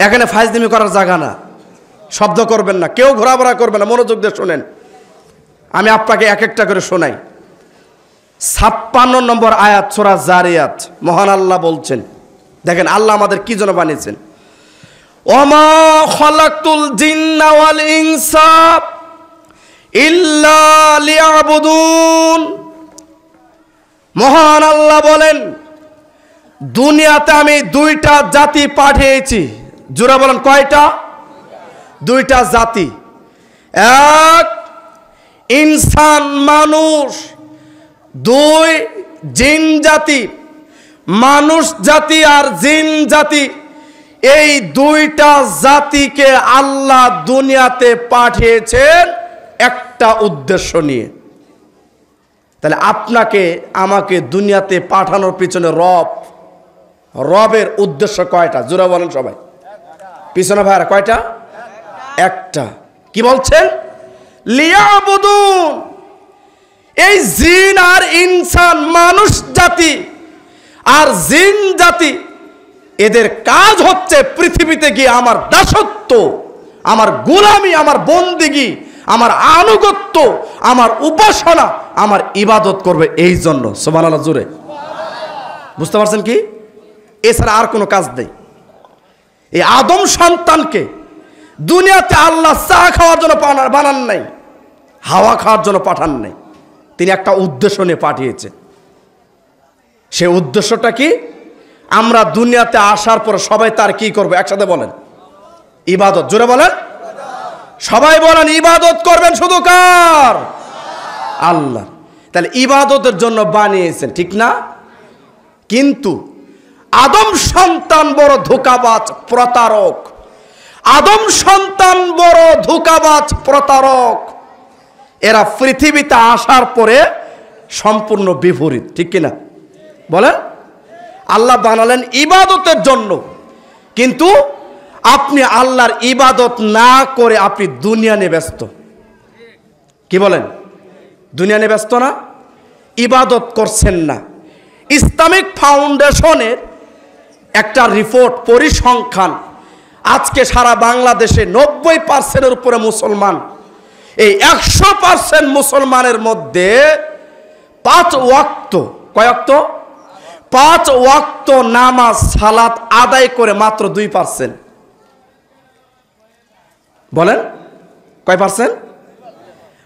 এখানে ফাইজলামি করার জায়গা না, শব্দ করবেন না, কেউ ঘোরাফেরা করবেন না, মনোযোগ দিয়ে শোনেন। আমি আপনাকে এক একটা করে শোনাই। 56 নম্বর আয়াত সূরা জারিয়াত, মহান আল্লাহ বলছেন, দেখেন আল্লাহ আমাদের কি জন্য বানিয়েছেন। ওমা খালাকতুল জিন্না ওয়াল ইনসা ইল্লা লিয়াবুদুন। মহান আল্লাহ বলেন, দুনিয়াতে আমি দুইটা জাতি পাঠিয়েছি। জোরে বলেন কয়টা? দুইটা জাতি। এক ইনসান মানুষ, দুই জিন জাতি। মানুষ জাতি আর জিন জাতি, এই দুইটা জাতিকে আল্লাহ দুনিয়াতে পাঠিয়েছেন একটা উদ্দেশ্য নিয়ে। তাহলে আপনাকে আমাকে দুনিয়াতে পাঠানোর পিছনে রবের উদ্দেশ্য কয়টা? জোরে বলেন সবাই, পিছনে ভাইরা কয়টা? একটা। কি বলছেন? লিয়াবুদুন। এই জিন আর ইনসান, মানুষ জাতি আর জিন জাতি, এদের কাজ হচ্ছে পৃথিবীতে গিয়ে আমার দাসত্ব, আমার গোলামি, আমার বন্দিগি, আমার আনুগত্য, আমার উপাসনা, আমার ইবাদত করবে। এই জন্য সুবহানাল্লাহ জোরে বুঝতে পারছেন কি? এছাড়া আর কোনো কাজ নেই। এই আদম সন্তানকে দুনিয়াতে আল্লাহ চা খাওয়ার জন্য বানান নাই, হাওয়া খাওয়ার জন্য পাঠান নাই, তিনি একটা উদ্দেশ্য নিয়ে পাঠিয়েছেন। সে উদ্দেশ্যটা কি? আমরা দুনিয়াতে আসার পর সবাই তার কি করবে? একসাথে বলেন, ইবাদত। জোরে বলেন, সবাই বলেন ইবাদত করবেন শুধু কার? আল্লাহ। তাহলে ইবাদতের জন্য বানিয়েছেন, ঠিক না? কিন্তু আদম সন্তান বড় ধোঁকাবাজ প্রতারক, আদম সন্তান বড় ধোঁকাবাজ প্রতারক। এরা পৃথিবীতে আসার পরে সম্পূর্ণ বিপরীত, ঠিক কিনা বলেন? আল্লাহ বানালেন ইবাদতের জন্য, কিন্তু আপনি আল্লাহর ইবাদত না করে আপনি দুনিয়া নিয়ে ব্যস্ত। কি বলেন? দুনিয়া নিয়ে ব্যস্ত না, ইবাদত করছেন না। ইসলামিক ফাউন্ডেশনের একটা রিপোর্ট, পরিসংখ্যান, আজকে সারা বাংলাদেশে 90% উপরে মুসলমান। এই 100% মুসলমানের মধ্যে 5 ওয়াক্ত, কয় ওয়াক্ত? 5 ওয়াক্ত নামাজ সালাত আদায় করে মাত্র 2%। বলেন কয় পার্সেন্ট?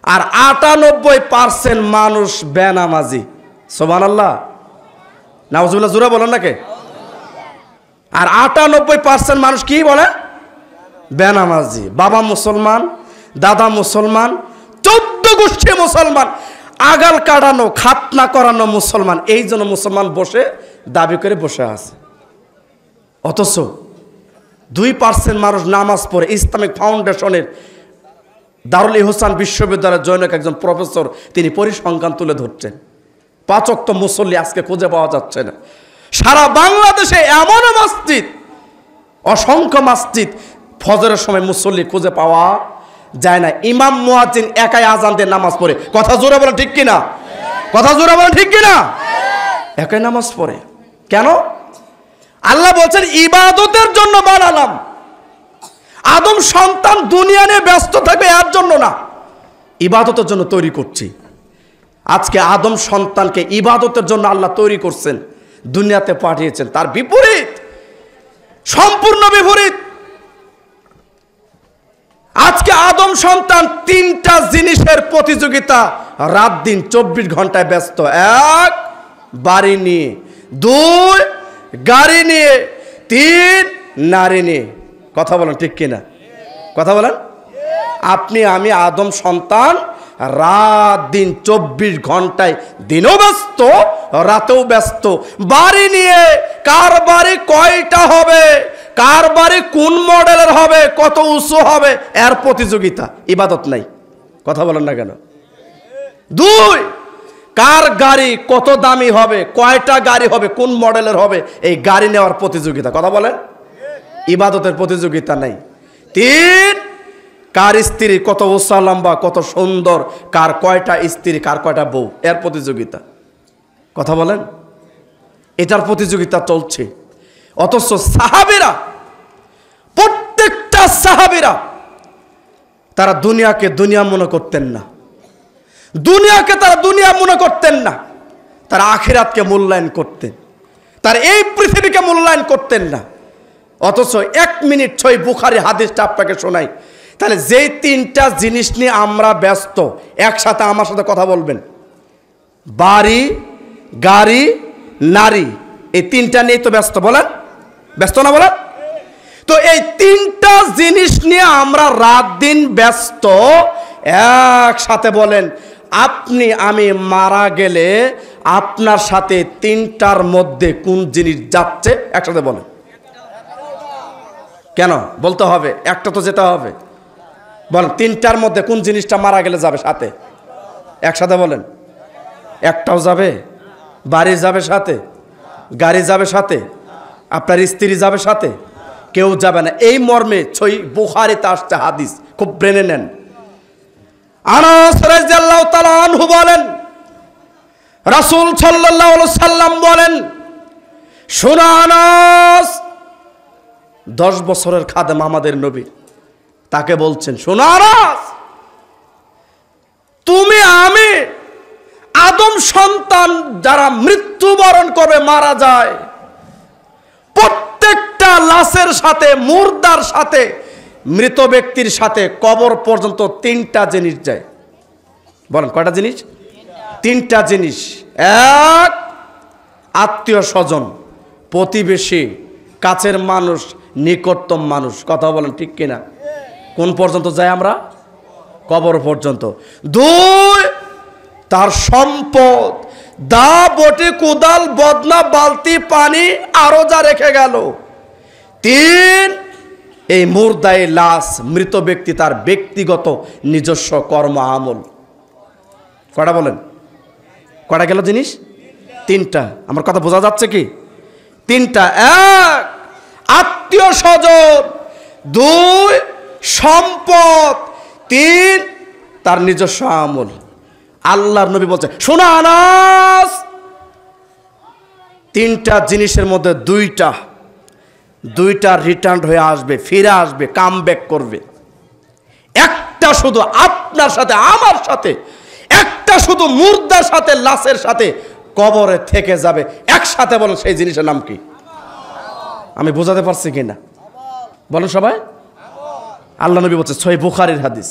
আর 98% মানুষ বেনামাজি। সুবহানাল্লাহ, নাউজুবিল্লাহ, জোরে বলেন নাকি? আর 98% মানুষ কি বলে? বেনামাজি। বাবা মুসলমান, দাদা মুসলমান, 14 গোষ্ঠী মুসলমান, আগাল কাটানো, খাতনা করানো মুসলমান। এই জন্য মুসলমান বসে দাবি করে বসে আছে। অথচ 2% মানুষ নামাজ পড়ে। ইসলামিক ফাউন্ডেশনের দারুল ইহসান বিশ্ববিদ্যালয়ের জনক একজন প্রফেসর, তিনি পরিসংখ্যান তুলে ধরছেন। 5 ওয়াক্ত মুসল্লি আজকে খুঁজে পাওয়া যাচ্ছে না। সারা বাংলাদেশে এমন মসজিদ, অসংখ্য মসজিদ, ফজরের সময় মুসল্লি খুঁজে পাওয়া যায় না। ইমাম মুয়াজ্জিন একাই আজান দিয়ে নামাজ পড়ে। কথা জোরে বলেন ঠিক কিনা? কথা জোরে বলেন ঠিক কিনা? একাই নামাজ পড়ে। কেন? আল্লাহ বলছেন ইবাদতের জন্য বানালাম। আদম সন্তান দুনিয়া নিয়ে ব্যস্ত থাকবে এর জন্য না, ইবাদতের জন্য তৈরি করছি। আজকে আদম সন্তানকে ইবাদতের জন্য আল্লাহ তৈরি করছেন, দুনিয়াতে পাঠিয়েছেন। তার বিপরীত, সম্পূর্ণ বিপরীত। আজকে আদম সন্তান 3টা জিনিসের প্রতিযোগিতা, রাত দিন 24 ঘন্টায় ব্যস্ত। 1 বাড়ি নিয়ে, 2 গাড়ি নিয়ে, 3 নারী নিয়ে। কথা বলেন ঠিক কিনা? কথা বলেন। আপনি আমি আদম সন্তান রাত দিন 24 ঘন্টায়, দিনও ব্যস্ত রাতেও ব্যস্ত। বাড়ি নিয়ে, কার বাড়ি কয়টা হবে, কার বাড়ি কোন মডেলের হবে, কত উঁচু হবে, এর প্রতিযোগিতা। ইবাদত নাই। কথা বলেন না কেন? 2 কার গাড়ি কত দামি হবে, কয়টা গাড়ি হবে, কোন মডেলের হবে, এই গাড়ি নেওয়ার প্রতিযোগিতা। কথা বলেন, ইবাদতের প্রতিযোগিতা নাই। 3 কার স্ত্রী কত উঁচা লম্বা, কত সুন্দর, কার কয়টা স্ত্রী, কার কয়টা বউ, এর প্রতিযোগিতা। কথা বলেন, এটার প্রতিযোগিতা চলছে। অথচ সাহাবীরা সাহাবীরা তারা দুনিয়াকে দুনিয়া মনে করতেন না, দুনিয়াকে তারা দুনিয়া মনে করতেন না, তারা আখিরাতকে মূল্যায়ন করতেন, তারা এই পৃথিবীকে মূল্যায়ন করতেন না। অথচ 1 মিনিট ছয় বুখারী হাদিসটা আপনাকে শোনাই, তাহলে যেই 3টা জিনিস নিয়ে আমরা ব্যস্ত, একসাথে আমার সাথে কথা বলবেন, বাড়ি, গাড়ি, নারী, এই 3টা নিয়ে তো ব্যস্ত, বলেন ব্যস্ত না বলেন? তো এই 3টা জিনিস নিয়ে আমরা রাত দিন ব্যস্ত। একসাথে বলেন, আপনি আমি মারা গেলে আপনার সাথে 3টার মধ্যে কোন জিনিস যাচ্ছে? একসাথে বলেন। কেন বলতে হবে? একটা তো যেতে হবে। বলেন 3টার মধ্যে কোন জিনিসটা মারা গেলে যাবে সাথে? একসাথে বলেন। একটাও যাবে? বাড়ি যাবে সাথে, গাড়ি যাবে সাথে, আপনার স্ত্রী যাবে সাথে, কেউ যাবে না। এই মর্মে সই বুখারীতে আসছে হাদিস, খুব ব্রেনে নেন। আনাস রাদিয়াল্লাহু তাআলা আনহু বলেন, রাসূল সাল্লাল্লাহু আলাইহি সাল্লাম বলেন, শোনো আনাস, 10 বছরের খাদেম আমাদের নবী, তাকে বলছেন, শোনো আনাস, তুমি আমি আদম সন্তান যারা মৃত্যুবরণ করবে, মারা যায়, প্রত্যেকটা লাশের সাথে, মুর্দার সাথে, মৃত ব্যক্তির সাথে কবর পর্যন্ত 3টা জিনিস যায়। বলেন কয়টা জিনিস? 3টা জিনিস। 1, আত্মীয় স্বজন, প্রতিবেশী, কাছের মানুষ, নিকটতম মানুষ। কথা বলেন ঠিক কিনা? কোন পর্যন্ত যাই আমরা? কবর পর্যন্ত। 2, তার সম্পদ, দা, বটি, কোদাল, বদনা, বালতি, পানি, আরো যা রেখে গেল। 3, এই মুর্দায় লাশ, মৃত ব্যক্তি, তার ব্যক্তিগত নিজস্ব কর্ম আমল। কয়টা বলেন? কয়টা গেল জিনিস? 3টা। আমার কথা বোঝা যাচ্ছে কি? 3টা। 1, আত্মীয় স্বজন, 2, সম্পদ, 3, তার নিজস্ব আমল। আল্লাহর নবী বলছে, শোনো আনাস, 3টা জিনিসের মধ্যে 2টা রিটার্ন হয়ে আসবে, ফিরে আসবে, কাম ব্যাক করবে। একটা শুধু আপনার সাথে, আমার সাথে, একটা শুধু মুর্দার সাথে, লাশের সাথে কবরে থেকে যাবে। একসাথে বলেন সেই জিনিসের নাম কি? আমি বোঝাতে পারছি কিনা বলেন সবাই? আল্লাহ নবী বলছে, সহিহ বুখারীর হাদিস,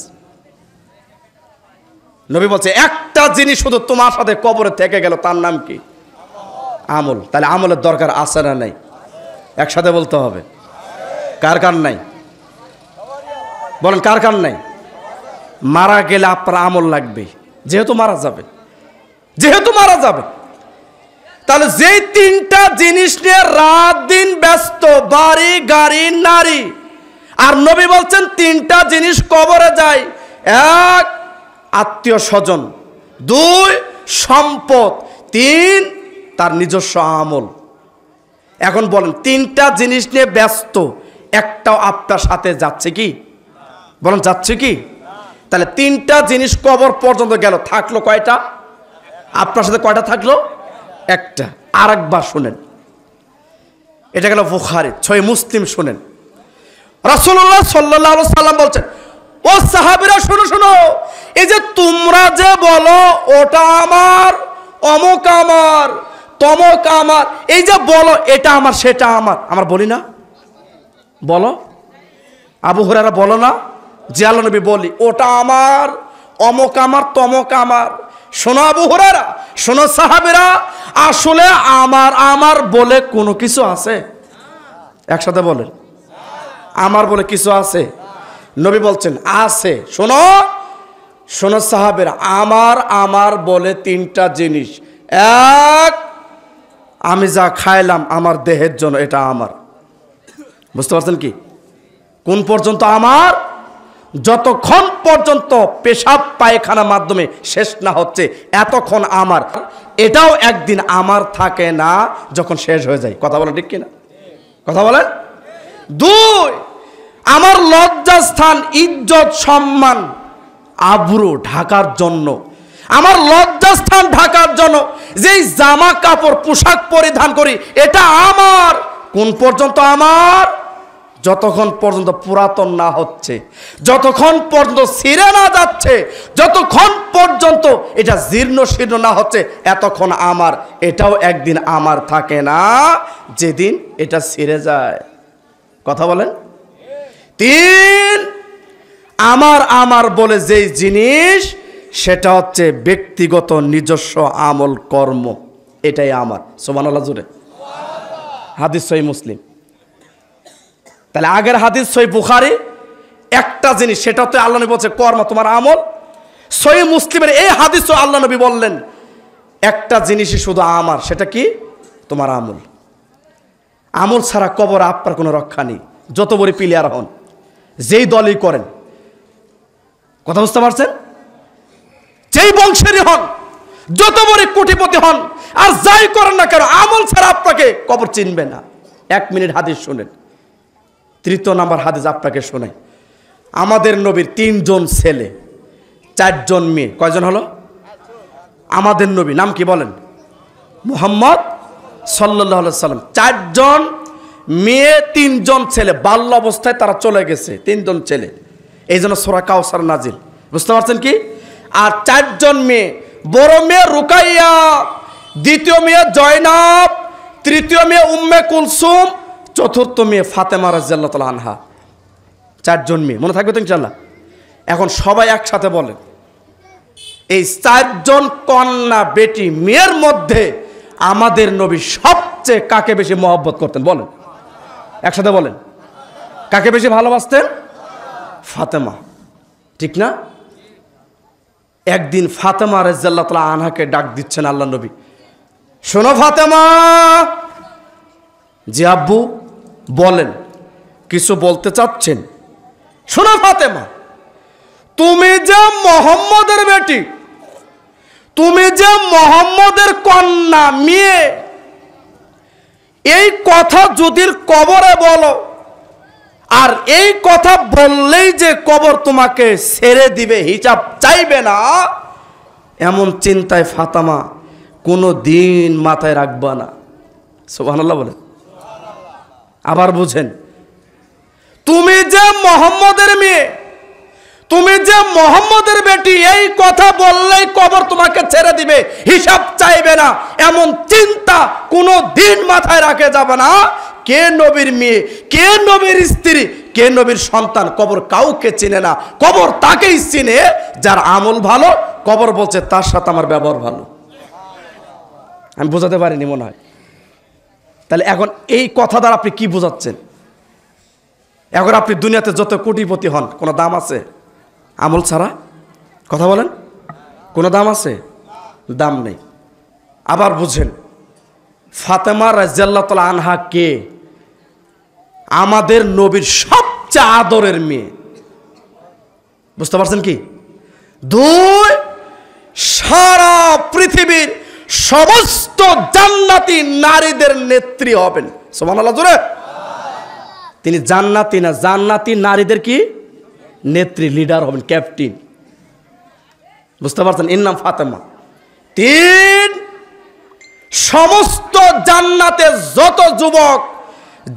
নবী বলছে একটা জিনিস শুধু তোমার সাথে কবরে থেকে গেল, তার নাম কি? আমল। তাহলে আমলের দরকার আছে না নাই? একসাথে বলতে হবে। কার কার নাই? বলেন কার কার নাই? মারা গেলে আপনার আমল লাগবে, যেহেতু মারা যাবে, যেহেতু মারা যাবে। তাহলে যেই 3টা জিনিস নিয়ে রাত দিন ব্যস্ত, বাড়ি, গাড়ি, নারী, আর নবী বলছেন 3টা জিনিস কবরে যায়। 1, আত্মীয় স্বজন, 2, সম্পদ, 3, তার নিজস্ব আমল। এখন বলেন 3টা জিনিস নিয়ে ব্যস্ত, একটাও আপনার সাথে যাচ্ছে কি? বলেন যাচ্ছে কি? তাহলে 3টা জিনিস কবর পর্যন্ত গেল, থাকলো কয়টা? আপনার সাথে কয়টা থাকলো? একটা। আরেকবার শুনেন, এটা গেল বুখারী, সহিহ মুসলিম শুনেন। রাসূলুল্লাহ সাল্লাল্লাহু আলাইহি সাল্লাম বলছেন, ও সাহাবীরা শোনো শোনো, এই যে তোমরা যে বলো ওটা আমার, অমুক আমার, তমক আমার, এই যে বলো এটা আমার, সেটা আমার, আমরা বলি না? বলো। আবু হুরায়রা বলো না যে আল্লাহ নবী বলি ওটা আমার, অমুক আমার, তমক আমার। শোনো আবু হুরায়রা, শোনো সাহাবীরা, আসলে আমার আমার বলে কোনো কিছু আছে? একসাথে বলেন, আমার বলে কিছু আছে? নবী বলছেন আছে। শোনো শোনো সাহাবীরা, আমার আমার বলে 3টা জিনিস। 1, আমি যা খাইলাম আমার দেহের জন্য, এটা আমার। বুঝতে পারছেন কি? কোন পর্যন্ত আমার? যতক্ষণ পর্যন্ত পেশাব পায়খানার মাধ্যমে শেষ না হচ্ছে এতক্ষণ আমার। এটাও একদিন আমার থাকে না, যখন শেষ হয়ে যায়। কথা বলেন ঠিক কিনা? কথা বলেন। 2, আমার লজ্জাস্থান, ইজ্জত, সম্মান, আবরু ঢাকার জন্য, আমার লজ্জাস্থান ঢাকার জন্য যেই জামা কাপড় পোশাক পরিধান করি, এটা আমার। কোন পর্যন্ত আমার? যতক্ষণ পর্যন্ত পুরাতন না হচ্ছে, যতক্ষণ পর্যন্ত ছিঁড়ে না যাচ্ছে, যতক্ষণ পর্যন্ত এটা জীর্ণ শীর্ণ না হচ্ছে, এতক্ষণ আমার, এটাও একদিন আমার থাকে না, যেদিন এটা ছিঁড়ে যায়। কথা বলেন। 3, আমার বলে যেই জিনিস, সেটা হচ্ছে ব্যক্তিগত নিজস্ব আমল কর্ম, এটাই আমার। সুবহানাল্লাহ জোরে। হাদিস সহিহ মুসলিম। তাহলে আগের হাদিস সহিহ বুখারী, একটা জিনিস, সেটা তো আল্লাহ নবী বলছে কর্ম তোমার আমল। সহিহ মুসলিমের এই হাদিসও আল্লাহ নবী বললেন একটা জিনিসই শুধু আমার, সেটা কি? তোমার আমল। আমল ছাড়া কবর আপনার কোনো রক্ষা নেই, যত বড় প্লেয়ার হন, যেই দলই করেন। কথা বুঝতে পারছেন? যেই বংশেরই হন, যত বড় কোটিপতি হন, আর যাই করেন না কেন, আমল ছাড়া আপনাকে কবর চিনবে না। 1 মিনিট হাদিস শুনেন। 3 নম্বর হাদিস আপনাকে শোনাই। আমাদের নবীর 3 জন ছেলে, 4 জন মেয়ে। কয়জন হলো? আমাদের নবী নাম কি বলেন? মুহাম্মদ সাল্লাল্লাহু আলাইহি সাল্লাম। 4 জন মেয়ে, 3 জন ছেলে। বাল্য অবস্থায় তারা চলে গেছে, 3 জন ছেলে। এই জন্য সূরা কাউসার নাজিল। বুঝতে পারছেন কি? আর 4 জন মেয়ে, বড় মেয়ে রুকাইয়া, দ্বিতীয় মেয়ে জয়নাব, তৃতীয় মেয়ে উম্মে কুলসুম, চতুর্থ মেয়ে ফাতেমা রাদিয়াল্লাহু তাআলা আনহা। 4 জন মেয়ে, মনে থাকবে তো ইনশাআল্লাহ? এখন সবাই একসাথে বলেন, এই 4 জন কন্যা বেটি মেয়ের মধ্যে আমাদের নবী সবচেয়ে কাকে বেশি মহব্বত করতেন? বলেন, একসাথে বলেন। কাকে বেশি ভালোবাসতেন? ফাতেমা, ঠিক না? একদিন ফাতেমা রাদিয়াল্লাহু তাআলা আনহাকে ডাক দিচ্ছেন আল্লাহ নবী, শোনো ফাতেমা। জি আব্বু বলেন, কিছু বলতে চাচ্ছেন? শোনো ফাতেমা, তুমি যে মুহাম্মদের বেটি, তুমি যে মুহাম্মদের কন্যা মেয়ে, এই কথা যদি কবরে বলো, আর এই কথা বললেই যে কবর তোমাকে ছেড়ে দিবে, হিসাব চাইবে না, এমন চিন্তায় ফাতেমা কোনো দিন মাথায় রাখবা না। সুবহানাল্লাহ বলে। আবার বুঝেন, তুমি যে মুহাম্মদের মেয়ে, তুমি যে মুহাম্মদের বেটি, এই কথা বললেই কবর তোমাকে ছেড়ে দিবে, হিসাব চাইবে না, এমন চিন্তা কোনো দিন মাথায় রাখা যাবে না। কে নবীর মেয়ে, কে নবীর স্ত্রী, কে নবীর সন্তান, কবর কাউকে চিনে না। কবর তাকেই চিনে যার আমল ভালো। কবর বলছে তার সাথে আমার ব্যবহার ভালো। আমি বোঝাতে পারিনি মনে হয়। তাহলে এখন এই কথা দ্বারা আপনি কি বোঝাচ্ছেন? এখন আপনি দুনিয়াতে যত কোটিপতি হন, কোনো দাম আছে আমল ছাড়া? কথা বলেন, কোনো দাম আছে? দাম নেই। আবার বুঝেন, ফাতেমা রাদিয়াল্লাহু তাআলা আনহা কে? আমাদের নবীর সবচেয়ে আদরের মেয়ে। বুঝতে পারছেন কি? 2, সারা পৃথিবীর সমস্ত জান্নাতি নারীদের নেত্রী হবেন। সুবহানাল্লাহ জোরে। তিনি জান্নাতি না, জান্নাতি নারীদের কি নেত্রী, লিডার হবেন, ক্যাপ্টেন। বুঝতে পারছেন? এর নাম ফাতেমা। 3, সমস্ত জান্নাতের যত যুবক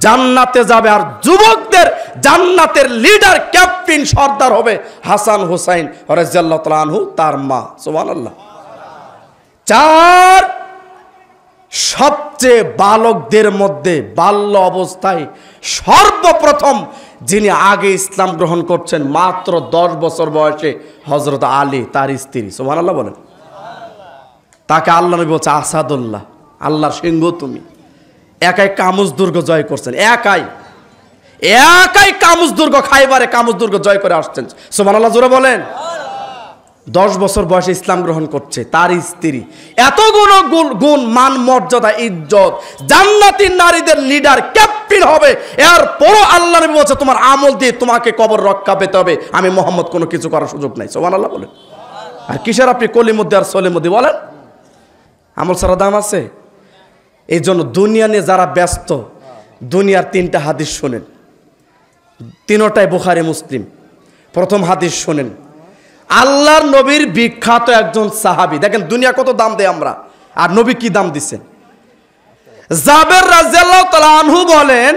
জান্নাতে যাবে, আর যুবকদের জান্নাতের লিডার, ক্যাপ্টেন, সর্দার হবে হাসান হুসাইন রাদিয়াল্লাহু তাআলা আনহু, তার মা। সুবহানাল্লাহ। 4, সবচেয়ে বালকদের মধ্যে বাল্য অবস্থায় সর্বপ্রথম যিনি আগে ইসলাম গ্রহণ করছেন, মাত্র 10 বছর বয়সে, হযরত আলী, তার স্ত্রী। সুবহানাল্লাহ বলেন। তাকে আল্লাহ নবী বলছে আসাদুল্লাহ, আল্লাহর সিংহ তুমি। একাই কামুজ দুর্গ জয় করছেন, একাই কামুজ দুর্গ, খাইবারে কামুজ দুর্গ জয় করে আসছেন। সুবহানাল্লাহ জোরে বলেন। 10 বছর বয়সে ইসলাম গ্রহণ করছে তার স্ত্রী। এতগুলো গুণ, মান, মর্যাদা, ইজ্জত, জান্নাতি নারীদের লিডার, ক্যাপ্টেন হবে। এরপরও আল্লাহ নবী বলছে তোমার আমল দিয়ে তোমাকে কবর রক্ষা পেতে হবে, আমি মুহাম্মদ কোনো কিছু করার সুযোগ নাই। সুবহানাল্লাহ বলেন। আর কিসের আপনি কলিমুদ্দি আর সলিমুদ্দি বলেন? আমল ছাড়া দাম আছে? এই জন্য দুনিয়া নিয়ে যারা ব্যস্ত, দুনিয়ার 3টা হাদিস শোনেন, 3টাই বুখারী মুসলিম। প্রথম হাদিস শোনেন, আল্লাহর নবীর বিখ্যাত একজন সাহাবী, দেখেন দুনিয়া কত দাম দেয় আমরা, আর নবী কি দাম দিচ্ছেন। জাবের রাদিয়াল্লাহু তাআলা আনহু বলেন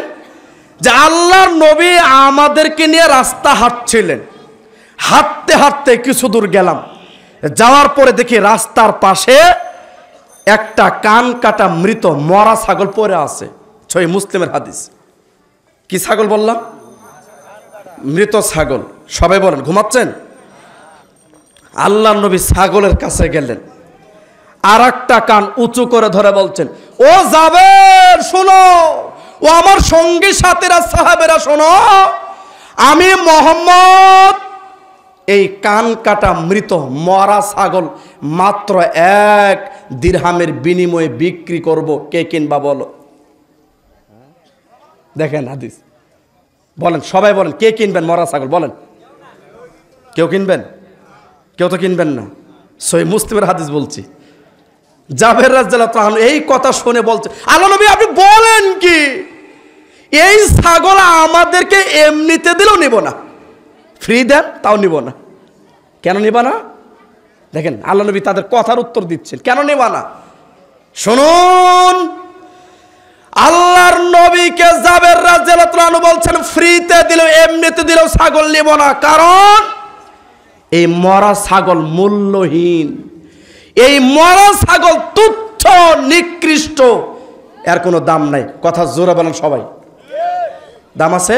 যে আল্লাহর নবী আমাদেরকে নিয়ে রাস্তা হাঁটছিলেন, হাঁটতে হাঁটতে কিছু দূর গেলাম, যাওয়ার পরে দেখি রাস্তার পাশে একটা কান কাটা মৃত মরা ছাগল পড়ে আছে। সহিহ মুসলিমের হাদিস। কি ছাগল বললাম? মৃত ছাগল। সবাই বলেন ঘুমাচ্ছেন? আল্লাহর নবী ছাগলের কাছে গেলেন, আর একটা কান উঁচু করে ধরে বলছেন, ও জাবের শোনো, ও আমার সঙ্গী সাথীরা সাহাবেরা শোনো, আমি মুহাম্মদ এই কান কাটা মৃত মরা ছাগল মাত্র 1 দিরহামের বিনিময়ে বিক্রি করব, কে কিনবা বলো? দেখেন হাদিস, বলেন সবাই বলেন, কে কিনবেন মরা ছাগল? বলেন, কেউ কিনবেন? কেউ তো কিনবেন না। সহিহ মুসলিমের হাদিস বলছি। জাবের রাদিয়াল্লাহু তাআলা এই কথা শুনে বলছে, আল্লাহ নবী আপনি বলেন কি, এই ছাগল আমাদেরকে এমনিতে দিলেও নিব না, ফ্রি দেন তাও নিব না। কেন নিব না? দেখেন আল্লাহ নবী তাদের কথার উত্তর দিচ্ছেন, কেন নিব না শুনুন। আল্লাহর নবীকে জাবের রাদিয়াল্লাহু তাআলা বলছেন, ফ্রিতে দিলেও এমনিতে দিলেও ছাগল নিব না, কারণ এই মরা ছাগল মূল্যহীন, এই মরা ছাগল তুচ্ছ নিকৃষ্ট, এর কোনো দাম নাই। কথা জোরে বলেন সবাই, দাম আছে?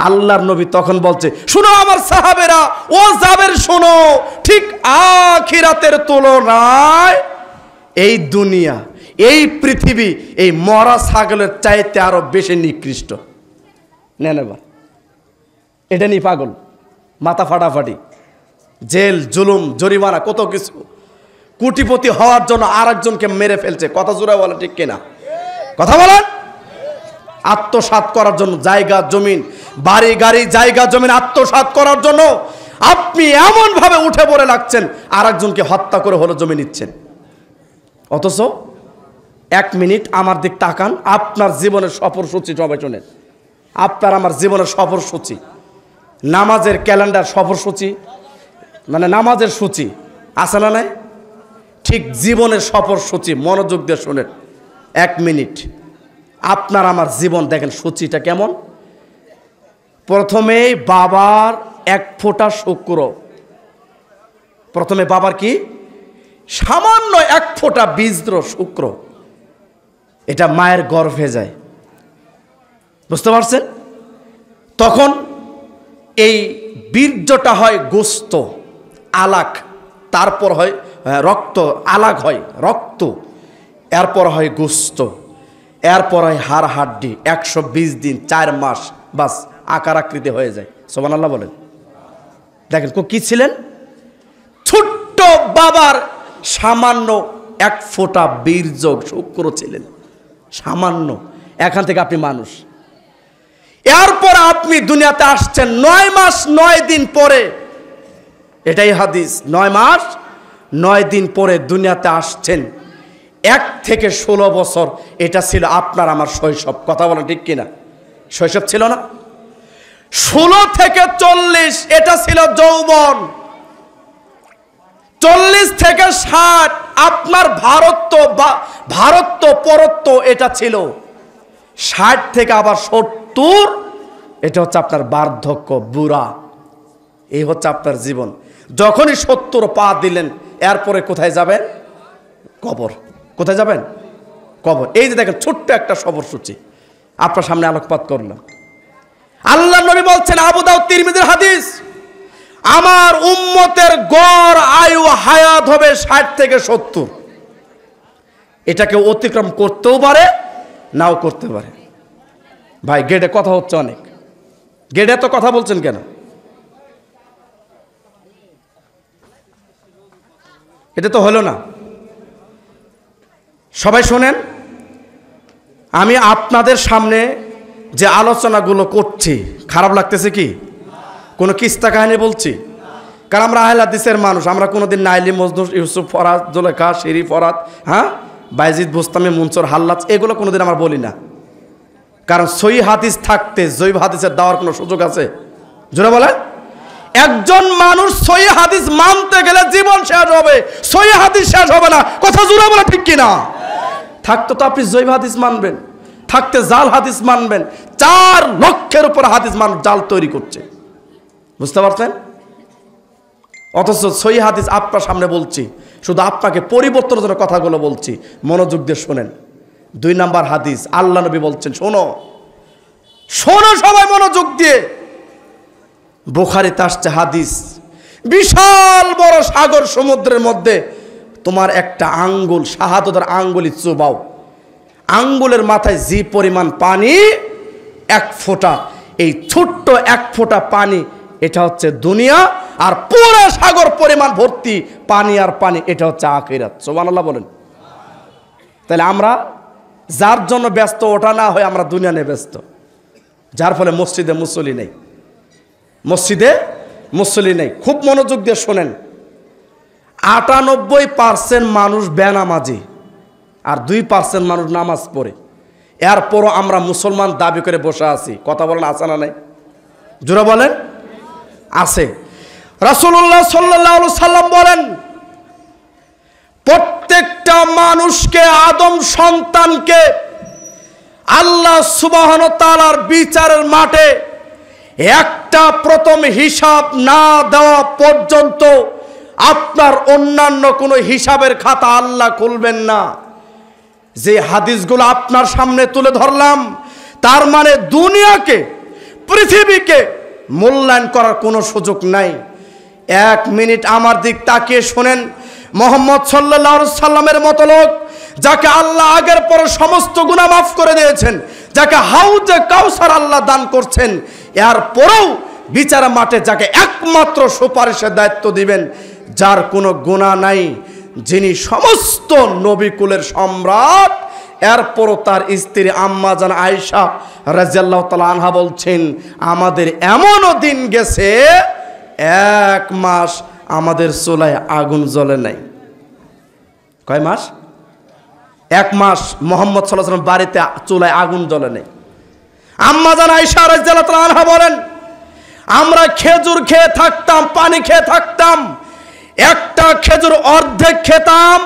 আল্লাহর নবী তখন বলছে, শুনো আমার সাহাবেরা, ও জাবের শোনো, ঠিক আখিরাতের তুলনায় এই দুনিয়া, এই পৃথিবী এই মরা ছাগলের চাইতে আরো বেশি নিকৃষ্ট। নেন এবার, এটা নিয়ে পাগল, মাথা ফাটাফাটি, জেল, জুলুম, জরিমানা, কত কিছু। কোটিপতি হওয়ার জন্য আরেকজনকে মেরে ফেলছে। কথা জোরে বলেন, ঠিক কিনা? কথা বলেন। আত্মসাৎ করার জন্য জায়গা জমিন, বাড়ি গাড়ি, জায়গা জমিন আত্মসাৎ করার জন্য আপনি এমন ভাবে উঠে পড়ে লাগছেন, আরেকজনকে হত্যা করে হলো জমি নিচ্ছেন। অথচ 1 মিনিট আমার দিক তাকান, আপনার জীবনের সফরসূচি সবাই শোনেন। আপনার আমার জীবনের সফরসূচি, নামাজের ক্যালেন্ডার সফরসূচি, মানে নামাজের সূচি আছে না নাই? ঠিক জীবনের সফরসূচি মনোযোগ দিয়ে শোনেন। 1 মিনিট আপনার আমার জীবন দেখেন সূচিটা কেমন। প্রথমেই বাবার 1 ফোঁটা শুক্র, প্রথমে বাবার কি সামান্য 1 ফোঁটা বীজ্র শুক্র, এটা মায়ের গর্ভে যায়, বুঝতে পারছেন? তখন এই বীর্যটা হয় গোস্ত, আলাক, তারপর হয় রক্ত, আলাক হয় রক্ত, এরপর হয় গোস্ত, এরপর হয় হাড় হাড্ডি। 120 দিন 4 মাস বাস আকার আকৃতি হয়ে যায়। সুবহানাল্লাহ বলেন। দেখেন কি ছিলেন? ছোট্ট বাবার সামান্য 1 ফোঁটা বীর্য শুক্র ছিলেন, সামান্য। এখান থেকে আপনি মানুষ। এরপর আপনি দুনিয়াতে আসছেন 9 মাস 9 দিন পরে, এটাই হাদিস, 9 মাস 9 দিন পরে দুনিয়াতে আসছেন। 1 থেকে 16 বছর এটা ছিল আপনার আমার শৈশব। কথা বলেন, ঠিক কিনা? শৈশব ছিল না? 16 থেকে 40 এটা ছিল যৌবন। 40 থেকে 60 আপনার ভারত্ব পরত্ব এটা ছিল। 60 থেকে আবার 70 এটা হচ্ছে আপনার বার্ধক্য, বুড়া। এই হচ্ছে আপনার জীবন। যখনই 70 পা দিলেন, এরপরে কোথায় যাবেন? কবর। কোথায় যাবেন? কবর। এই যে দেখেন ছোট্ট একটা সফরসূচি আপনার সামনে আলোকপাত করলাম। আল্লাহর নবী বলছেন, আবু দাউদ তিরমিজির হাদিস, আমার উম্মতের গড় আয়ু হায়াত হবে 60 থেকে 70। এটাকে অতিক্রম করতেও পারে, নাও করতে পারে। ভাই গেটে কথা হচ্ছে অনেক, গেটে তো কথা বলছেন কেন? এটা তো হলো না। সবাই শোনেন, আমি আপনাদের সামনে যে আলোচনাগুলো করছি, খারাপ লাগতেছে কি? কোনো কিস্তা কাহিনী বলছি? কারণ আমরা আহলে হাদিসের মানুষ, আমরা কোনোদিন নাইলি, মজনু, ইউসুফ, ফরাদ, জুলেখা, শিরি, ফরাদ, বাইজিদ, বুস্তামি, মুনসুর, হাল্লাজ, এগুলো কোনোদিন আমরা বলি না। কারণ সহিহ হাদিস থাকতে জৈব হাদিসের দেওয়ার কোনো সুযোগ আছে? জোরে বলেন। একজন মানুষ সহিহ হাদিস মানতে গেলে জীবন শেষ হবে, সহিহ হাদিস শেষ হবে না। কথা জোরে বলে, ঠিক কিনা? থাকতো তো আপনি জৈব হাদিস মানবেন, থাকতে জাল হাদিস মানবেন? 4 লক্ষের উপর হাদিস মানুষ জাল তৈরি করছে, বুঝতে পারছেন? অথচ সহি হাদিস আপনার সামনে বলছি, শুধু আপনাকে পরিবর্তনের জন্য কথাগুলো বলছি, মনোযোগ দিয়ে শোনেন। 2 নাম্বার হাদিস, আল্লাহ নবী বলছেন, শোনো শোনো সবাই মনোযোগ দিয়ে। বুখারীতে আসছে হাদিস, বিশাল বড় সাগর সমুদ্রের মধ্যে তোমার একটা আঙ্গুল, শাহাদাতের আঙ্গুলি চুবাও, আঙ্গুলের মাথায় যে পরিমাণ পানি 1 ফোঁটা, এই ছোট্ট 1 ফোঁটা পানি, এটা হচ্ছে দুনিয়া, আর পুরো সাগর পরিমাণ ভর্তি পানি আর পানি, এটা হচ্ছে আখিরাত। সুবহানাল্লাহ বলেন। তাহলে আমরা যার জন্য ব্যস্ত, ওটা না হয় আমরা দুনিয়া নিয়ে ব্যস্ত, যার ফলে মসজিদে মুসল্লি নেই, মসজিদে মুসল্লি নেই। খুব মনোযোগ দিয়ে শোনেন, 98% মানুষ বেনামাজি আর 2% মানুষ নামাজ পড়ে। এরপরও আমরা মুসলমান দাবি করে বসে আছি। কথা বলেন, আছে না নাই? জোরে বলেন, আছে। রাসূলুল্লাহ সাল্লাল্লাহু আলাইহি সাল্লাম বলেন, প্রত্যেকটা মানুষকে, আদম সন্তানকে আল্লাহ সুবহানাহু ওয়া তাআলার বিচারের মাঠে একটা প্রথম হিসাব না দেওয়া পর্যন্ত আপনার অন্যান্য কোনো হিসাবের খাতা আল্লাহ খুলবেন না। যে হাদিসগুলো আপনার সামনে তুলে ধরলাম, তার মানে দুনিয়াকে, পৃথিবীকে মূল্যায়ন করার কোনো সুযোগ নাই। 1 মিনিট আমার দিক তাকিয়ে শোনেন। মুহাম্মদ সাল্লাল্লাহু আলাইহি সাল্লামের মতো লোক, যাকে আল্লাহ আগের পরে সমস্ত গুনাহ মাফ করে দিয়েছেন, যাকে হাউজে কাউসার আল্লাহ দান করছেন, এরপরেও বিচার মাঠে যাকে একমাত্র সুপারিশের দায়িত্ব দিবেন, যার কোনো গুনাহ নাই, যিনি সমস্ত নবীকুলের সম্রাট, এরপরও তার স্ত্রী আম্মা জান আয়েশা রাদিয়াল্লাহু তাআলা আনহা বলছেন, আমাদের এমনও দিন গেছে 1 মাস আমাদের চুলায় আগুন জ্বলে নাই। কয় মাস? 1 মাস মুহাম্মদ সাল্লাল্লাহু আলাইহি ওয়াসাল্লাম বাড়িতে চুলায় আগুন জ্বলে নাই। আম্মা জান আয়েশা রাদিয়াল্লাহু তাআলা আনহা বলেন, আমরা খেজুর খেয়ে থাকতাম, পানি খেয়ে থাকতাম, একটা খেজুর অর্ধেক খেতাম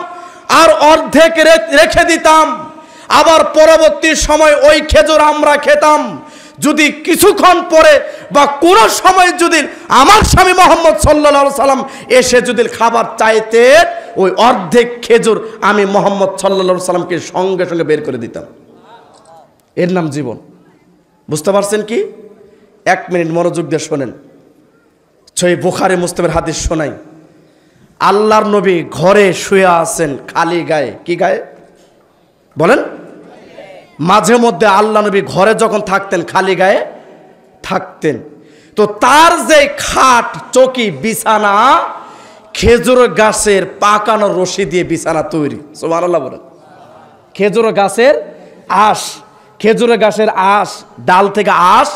আর অর্ধেক রেখে দিতাম, আবার পরবর্তী সময় ওই খেজুর আমরা খেতাম। যদি কিছুক্ষণ পরে বা কোনো সময় যদি আমার স্বামী মুহাম্মদ সাল্লাল্লাহু আলাইহি সাল্লাম এসে যদি খাবার চাইতে, ওই অর্ধেক খেজুর আমি মুহাম্মদ সাল্লাল্লাহু আলাইহি সাল্লামকে সঙ্গে সঙ্গে বের করে দিতাম। এর নাম জীবন। বুঝতে পারছেন কি? 1 মিনিট মনোযোগ দিয়ে শোনেন। সহিহ বুখারী মুসলিমের হাদিস শোনাই। আল্লাহর নবী ঘরে শুয়ে আছেন খালি গায়ে। কি গায়ে বলেন? মাঝে মধ্যে আল্লাহ নবী ঘরে যখন থাকতেন খালি গায়ে থাকতেন। তো তার যে খাট, চৌকি, বিছানা, খেজুর গাছের পাকানো রশি দিয়ে বিছানা তৈরি। সুবহানাল্লাহ বলেন। খেজুর গাছের আঁশ, খেজুরের গাছের আঁশ, ডাল থেকে আঁশ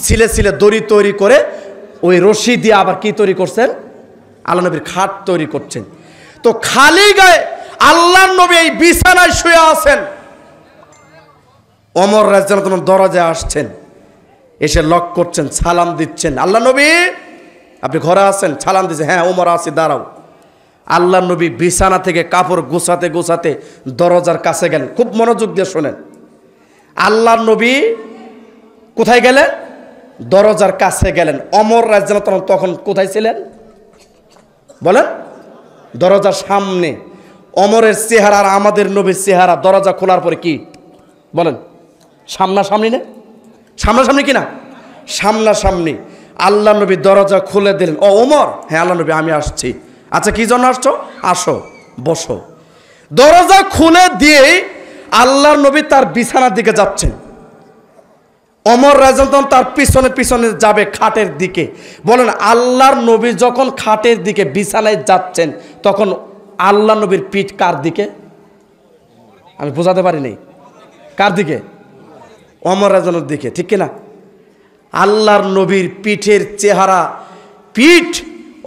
ছিলে ছিলে দড়ি তৈরি করে ওই রশি দিয়ে আবার কি তৈরি করছেন? আল্লাহ নবীর খাট তৈরি করছেন। তো খালি গায়ে আল্লাহর নবী এই বিছানায় শুয়ে আছেন। ওমর রাদিয়াল্লাহু আনহু দরজায় আসছেন, এসে লক করছেন, সালাম দিচ্ছেন। আল্লাহ নবী, আপনি ঘরে আছেন? সালাম দিচ্ছে। হ্যাঁ ওমর আছি, দাঁড়াও। আল্লাহ নবী বিছানা থেকে কাপড় গোছাতে গোছাতে দরজার কাছে গেলেন। খুব মনোযোগ দিয়ে শোনেন। আল্লাহর নবী কোথায় গেলেন? দরজার কাছে গেলেন। ওমর রাদিয়াল্লাহু আনহু তখন কোথায় ছিলেন বলেন? দরজার সামনে। ওমরের চেহারা আর আমাদের নবীর চেহারা দরজা খোলার পরে কি বলেন? সামনাসামনি না? সামনাসামনি কি না? সামনাসামনি। আল্লাহ নবী দরজা খুলে দিলেন। ও ওমর? হ্যাঁ আল্লাহ নবী, আমি আসছি। আচ্ছা কি জন্য আসছো? আসো, বসো। দরজা খুলে দিয়ে আল্লাহর নবী তার বিছানার দিকে যাচ্ছেন। ওমর রাদিয়াল্লাহু আনহু তার পিছনে পিছনে যাবে খাটের দিকে। বলেন, আল্লাহর নবী যখন খাটের দিকে বিছানায় যাচ্ছেন, তখন আল্লাহ নবীর পিঠ কার দিকে? আমি বোঝাতে পারিনি। কার দিকে? ওমর রাদিয়াল্লাহু আনহুর দিকে, ঠিক কিনা? আল্লাহর নবীর পিঠের চেহারা, পিঠ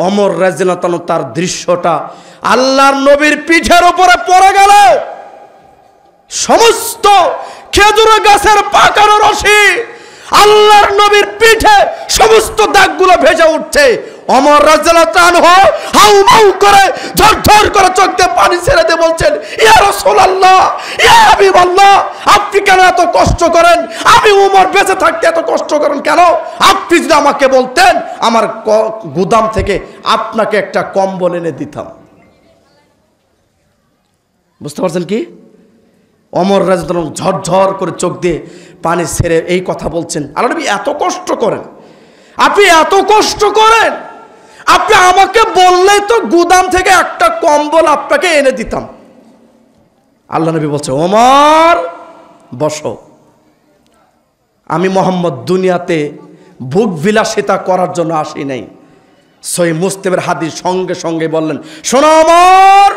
ওমর রাদিয়াল্লাহু আনহু তার দৃশ্যটা আল্লাহর নবীর পিঠের উপরে পড়ে গেল। সমস্ত খেজুর গাছের পাকানো রশি আল্লাহর নবীর পিঠে সমস্ত দাগগুলো ভেসে উঠছে। ওমর রাদিয়াল্লাহু আনহু হাউমাউ করে ঝরঝর করে চোখ দিয়ে পানি ছেড়ে দিয়ে বলছেন, ইয়া রাসূলুল্লাহ, ইয়া হাবিবাল্লাহ, আপনি কেন এত কষ্ট করেন? আমি ওমর বেঁচে থাকতে এত কষ্ট করেন কেন? আপনি যদি আমাকে বলতেন, আমার গুদাম থেকে আপনাকে একটা কম্বল এনে দিতাম। বুঝতে পারছেন কি? ওমর রাদিয়াল্লাহু আনহু ঝরঝর করে চোখ দিয়ে পানি ছেড়ে এই কথা বলছেন, আল্লাহর নবী এত কষ্ট করেন, আপনি এত কষ্ট করেন, আপনি আমাকে বললেই তো গুদাম থেকে একটা কম্বল আপনাকে এনে দিতাম। আল্লাহ নবী বলছে, ওমর বসো, আমি মোহাম্মদ দুনিয়াতে ভোগ বিলাসিতা করার জন্য আসি নাই। সহিহ মুসলিমের হাদিস সঙ্গে সঙ্গে বললেন, শোনো ওমর,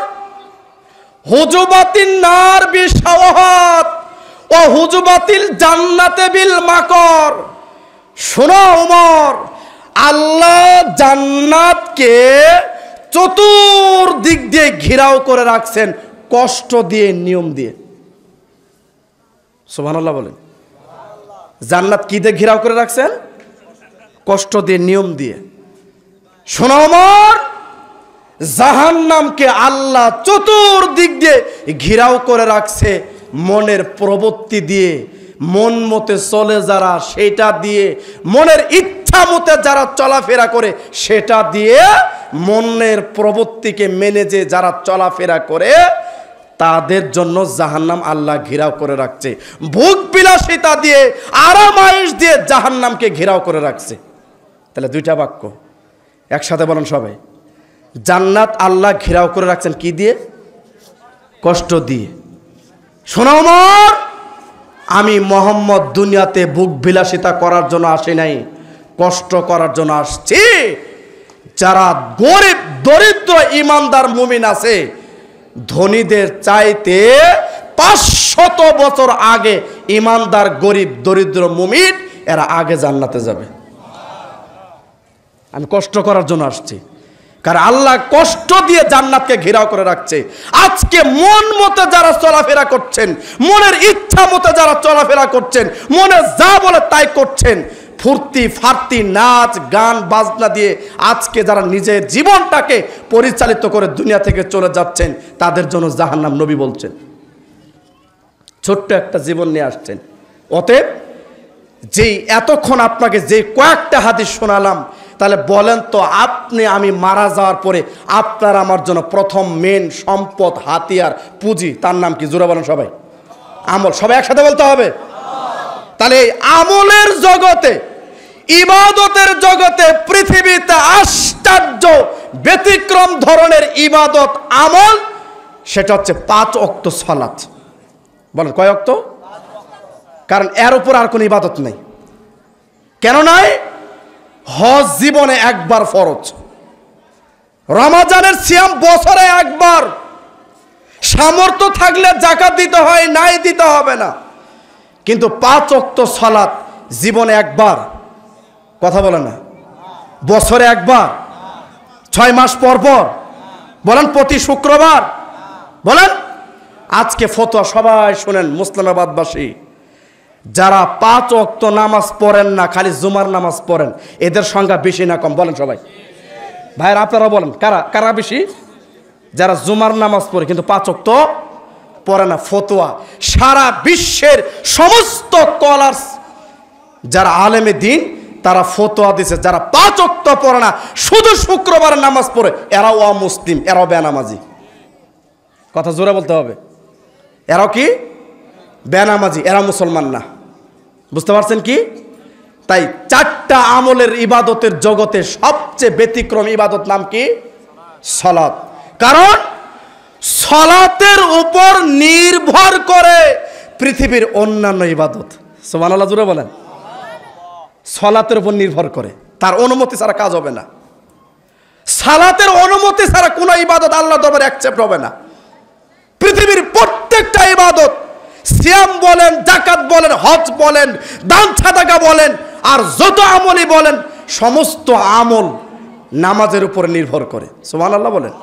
হুজুবাতিন নার বিশাওয়াত ও হুজুবাতিল জান্নাতে বিল মাকর। শোনো ওমর, আল্লাহ জান্নাতকে চতুর্দিক দিয়ে ঘেরাও করে রাখছেন কষ্ট দিয়ে, নিয়ম দিয়ে। সুবহানাল্লাহ বলেন। জান্নাত কি দিয়ে ঘেরাও করে রাখছেন? কষ্ট দিয়ে, নিয়ম দিয়ে। শোনো ওমর, জাহান্নামকে আল্লাহ চতুর্দিক দিয়ে ঘেরাও করে রাখছে মনের প্রবৃত্তি দিয়ে, মন মতে চলে যারা সেটা দিয়ে, মনের ইচ্ছা মতে যারা চলাফেরা করে সেটা দিয়ে, মনের প্রবৃত্তিকে মেনে যে যারা চলাফেরা করে তাদের জন্য জাহান্নাম আল্লাহ ঘেরাও করে রাখছে। ভোগ বিলাসিতা দিয়ে, আরামায়েশ দিয়ে জাহান্নামকে ঘেরাও করে রাখছে। তাহলে দুইটা বাক্য একসাথে বলেন সবাই। জান্নাত আল্লাহ ঘেরাও করে রাখছেন কি দিয়ে? কষ্ট দিয়ে। শোনো ওমর, আমি মোহাম্মদ দুনিয়াতে ভোগ বিলাসিতা করার জন্য আসি নাই, কষ্ট করার জন্য আসছি। যারা গরিব দরিদ্র ইমানদার মুমিন আছে, ধনীদের চাইতে 500 বছর আগে ইমানদার গরিব দরিদ্র মুমিন এরা আগে জান্নাতে যাবে। আমি কষ্ট করার জন্য আসছি, কারণ আল্লাহ কষ্ট দিয়ে জান্নাতকে ঘেরাও করে রাখছে। আজকে মন মতো যারা চলাফেরা করছেন, মনের ইচ্ছা মতো যারা চলাফেরা করছেন, মনে যা বলে তাই করছেন, ফুর্তি ফার্তি নাচ গান বাজনা দিয়ে আজকে যারা নিজের জীবনটাকে পরিচালিত করে দুনিয়া থেকে চলে যাচ্ছেন, তাদের জন্য জাহান্নাম। নবী বলছেন, ছোট্ট একটা জীবন নিয়ে আসছেন। অতএব যেই এতক্ষণ আপনাকে যে কয়েকটা হাদিস শোনালাম, তাহলে বলেন তো আপনি আমি মারা যাওয়ার পরে আপনার আমার জন্য প্রথম মেন সম্পদ, হাতিয়ার, পুঁজি, তার নাম কি? জোরে বলেন সবাই। আমল। সবাই একসাথে বলতে হবে। তাহলে এই আমলের জগতে, ইবাদতের জগতে পৃথিবীতে আশ্চর্য ব্যতিক্রম ধরনের ইবাদত আমল, সেটা হচ্ছে 5 ওয়াক্ত সালাত। বলেন কয় ওয়াক্ত? কারণ এর উপর আর কোনো ইবাদত নেই। কেন নয়? হজ জীবনে একবার ফরজ, রমজানের সিয়াম বছরে একবার, সামর্থ্য থাকলে যাকাত দিতে হয়, নাই দিতে হবে না। কিন্তু 5 ওয়াক্ত সালাত জীবনে একবার, কথা বলে না, বছরে একবার, 6 মাস পর পর, বলেন প্রতি শুক্রবার, বলেন। আজকে ফতোয়া সবাই শুনেন, মুসলিমাবাদবাসী যারা 5 ওয়াক্ত নামাজ পড়েন না, খালি জুমার নামাজ পড়েন, এদের সংখ্যা বেশি না কম? বলেন সবাই। ভাইয়ের আপনারা বলেন, কারা কারা বেশি? যারা জুমার নামাজ পড়ে কিন্তু 5 ওয়াক্ত পড়ে না। ফতোয়া সারা বিশ্বের সমস্ত স্কলার্স যারা আলেমে দিন, তারা ফতোয়া দিছে, যারা 5 ওয়াক্ত পড়ে না, শুধু শুক্রবারে নামাজ পড়ে, এরাও অমুসলিম, এরাও বেনামাজি। কথা জোরে বলতে হবে। এরাও কি? বেনামাজি, এরা মুসলমান না। বুঝতে পারছেন কি? তাই 4টা আমলের ইবাদতের জগতে সবচেয়ে ব্যতিক্রম ইবাদত নাম কি? সালাত। কারণ সালাতের উপর নির্ভর করে পৃথিবীর অন্যান্য ইবাদত। সুবহানাল্লাহ জোরে বলেন। সালাতের উপর নির্ভর করে, তার অনুমতি ছাড়া কাজ হবে না। সালাতের অনুমতি ছাড়া কোনো ইবাদত আল্লাহর দরবারে অ্যাকসেপ্ট হবে না। পৃথিবীর প্রত্যেকটা ইবাদত, সিয়াম বলেন, যাকাত বলেন, হজ বলেন, দান সাদাকা বলেন, আর যত আমলই বলেন, সমস্ত আমল নামাজের উপর নির্ভর করে। সুবহানাল্লাহ বলেন।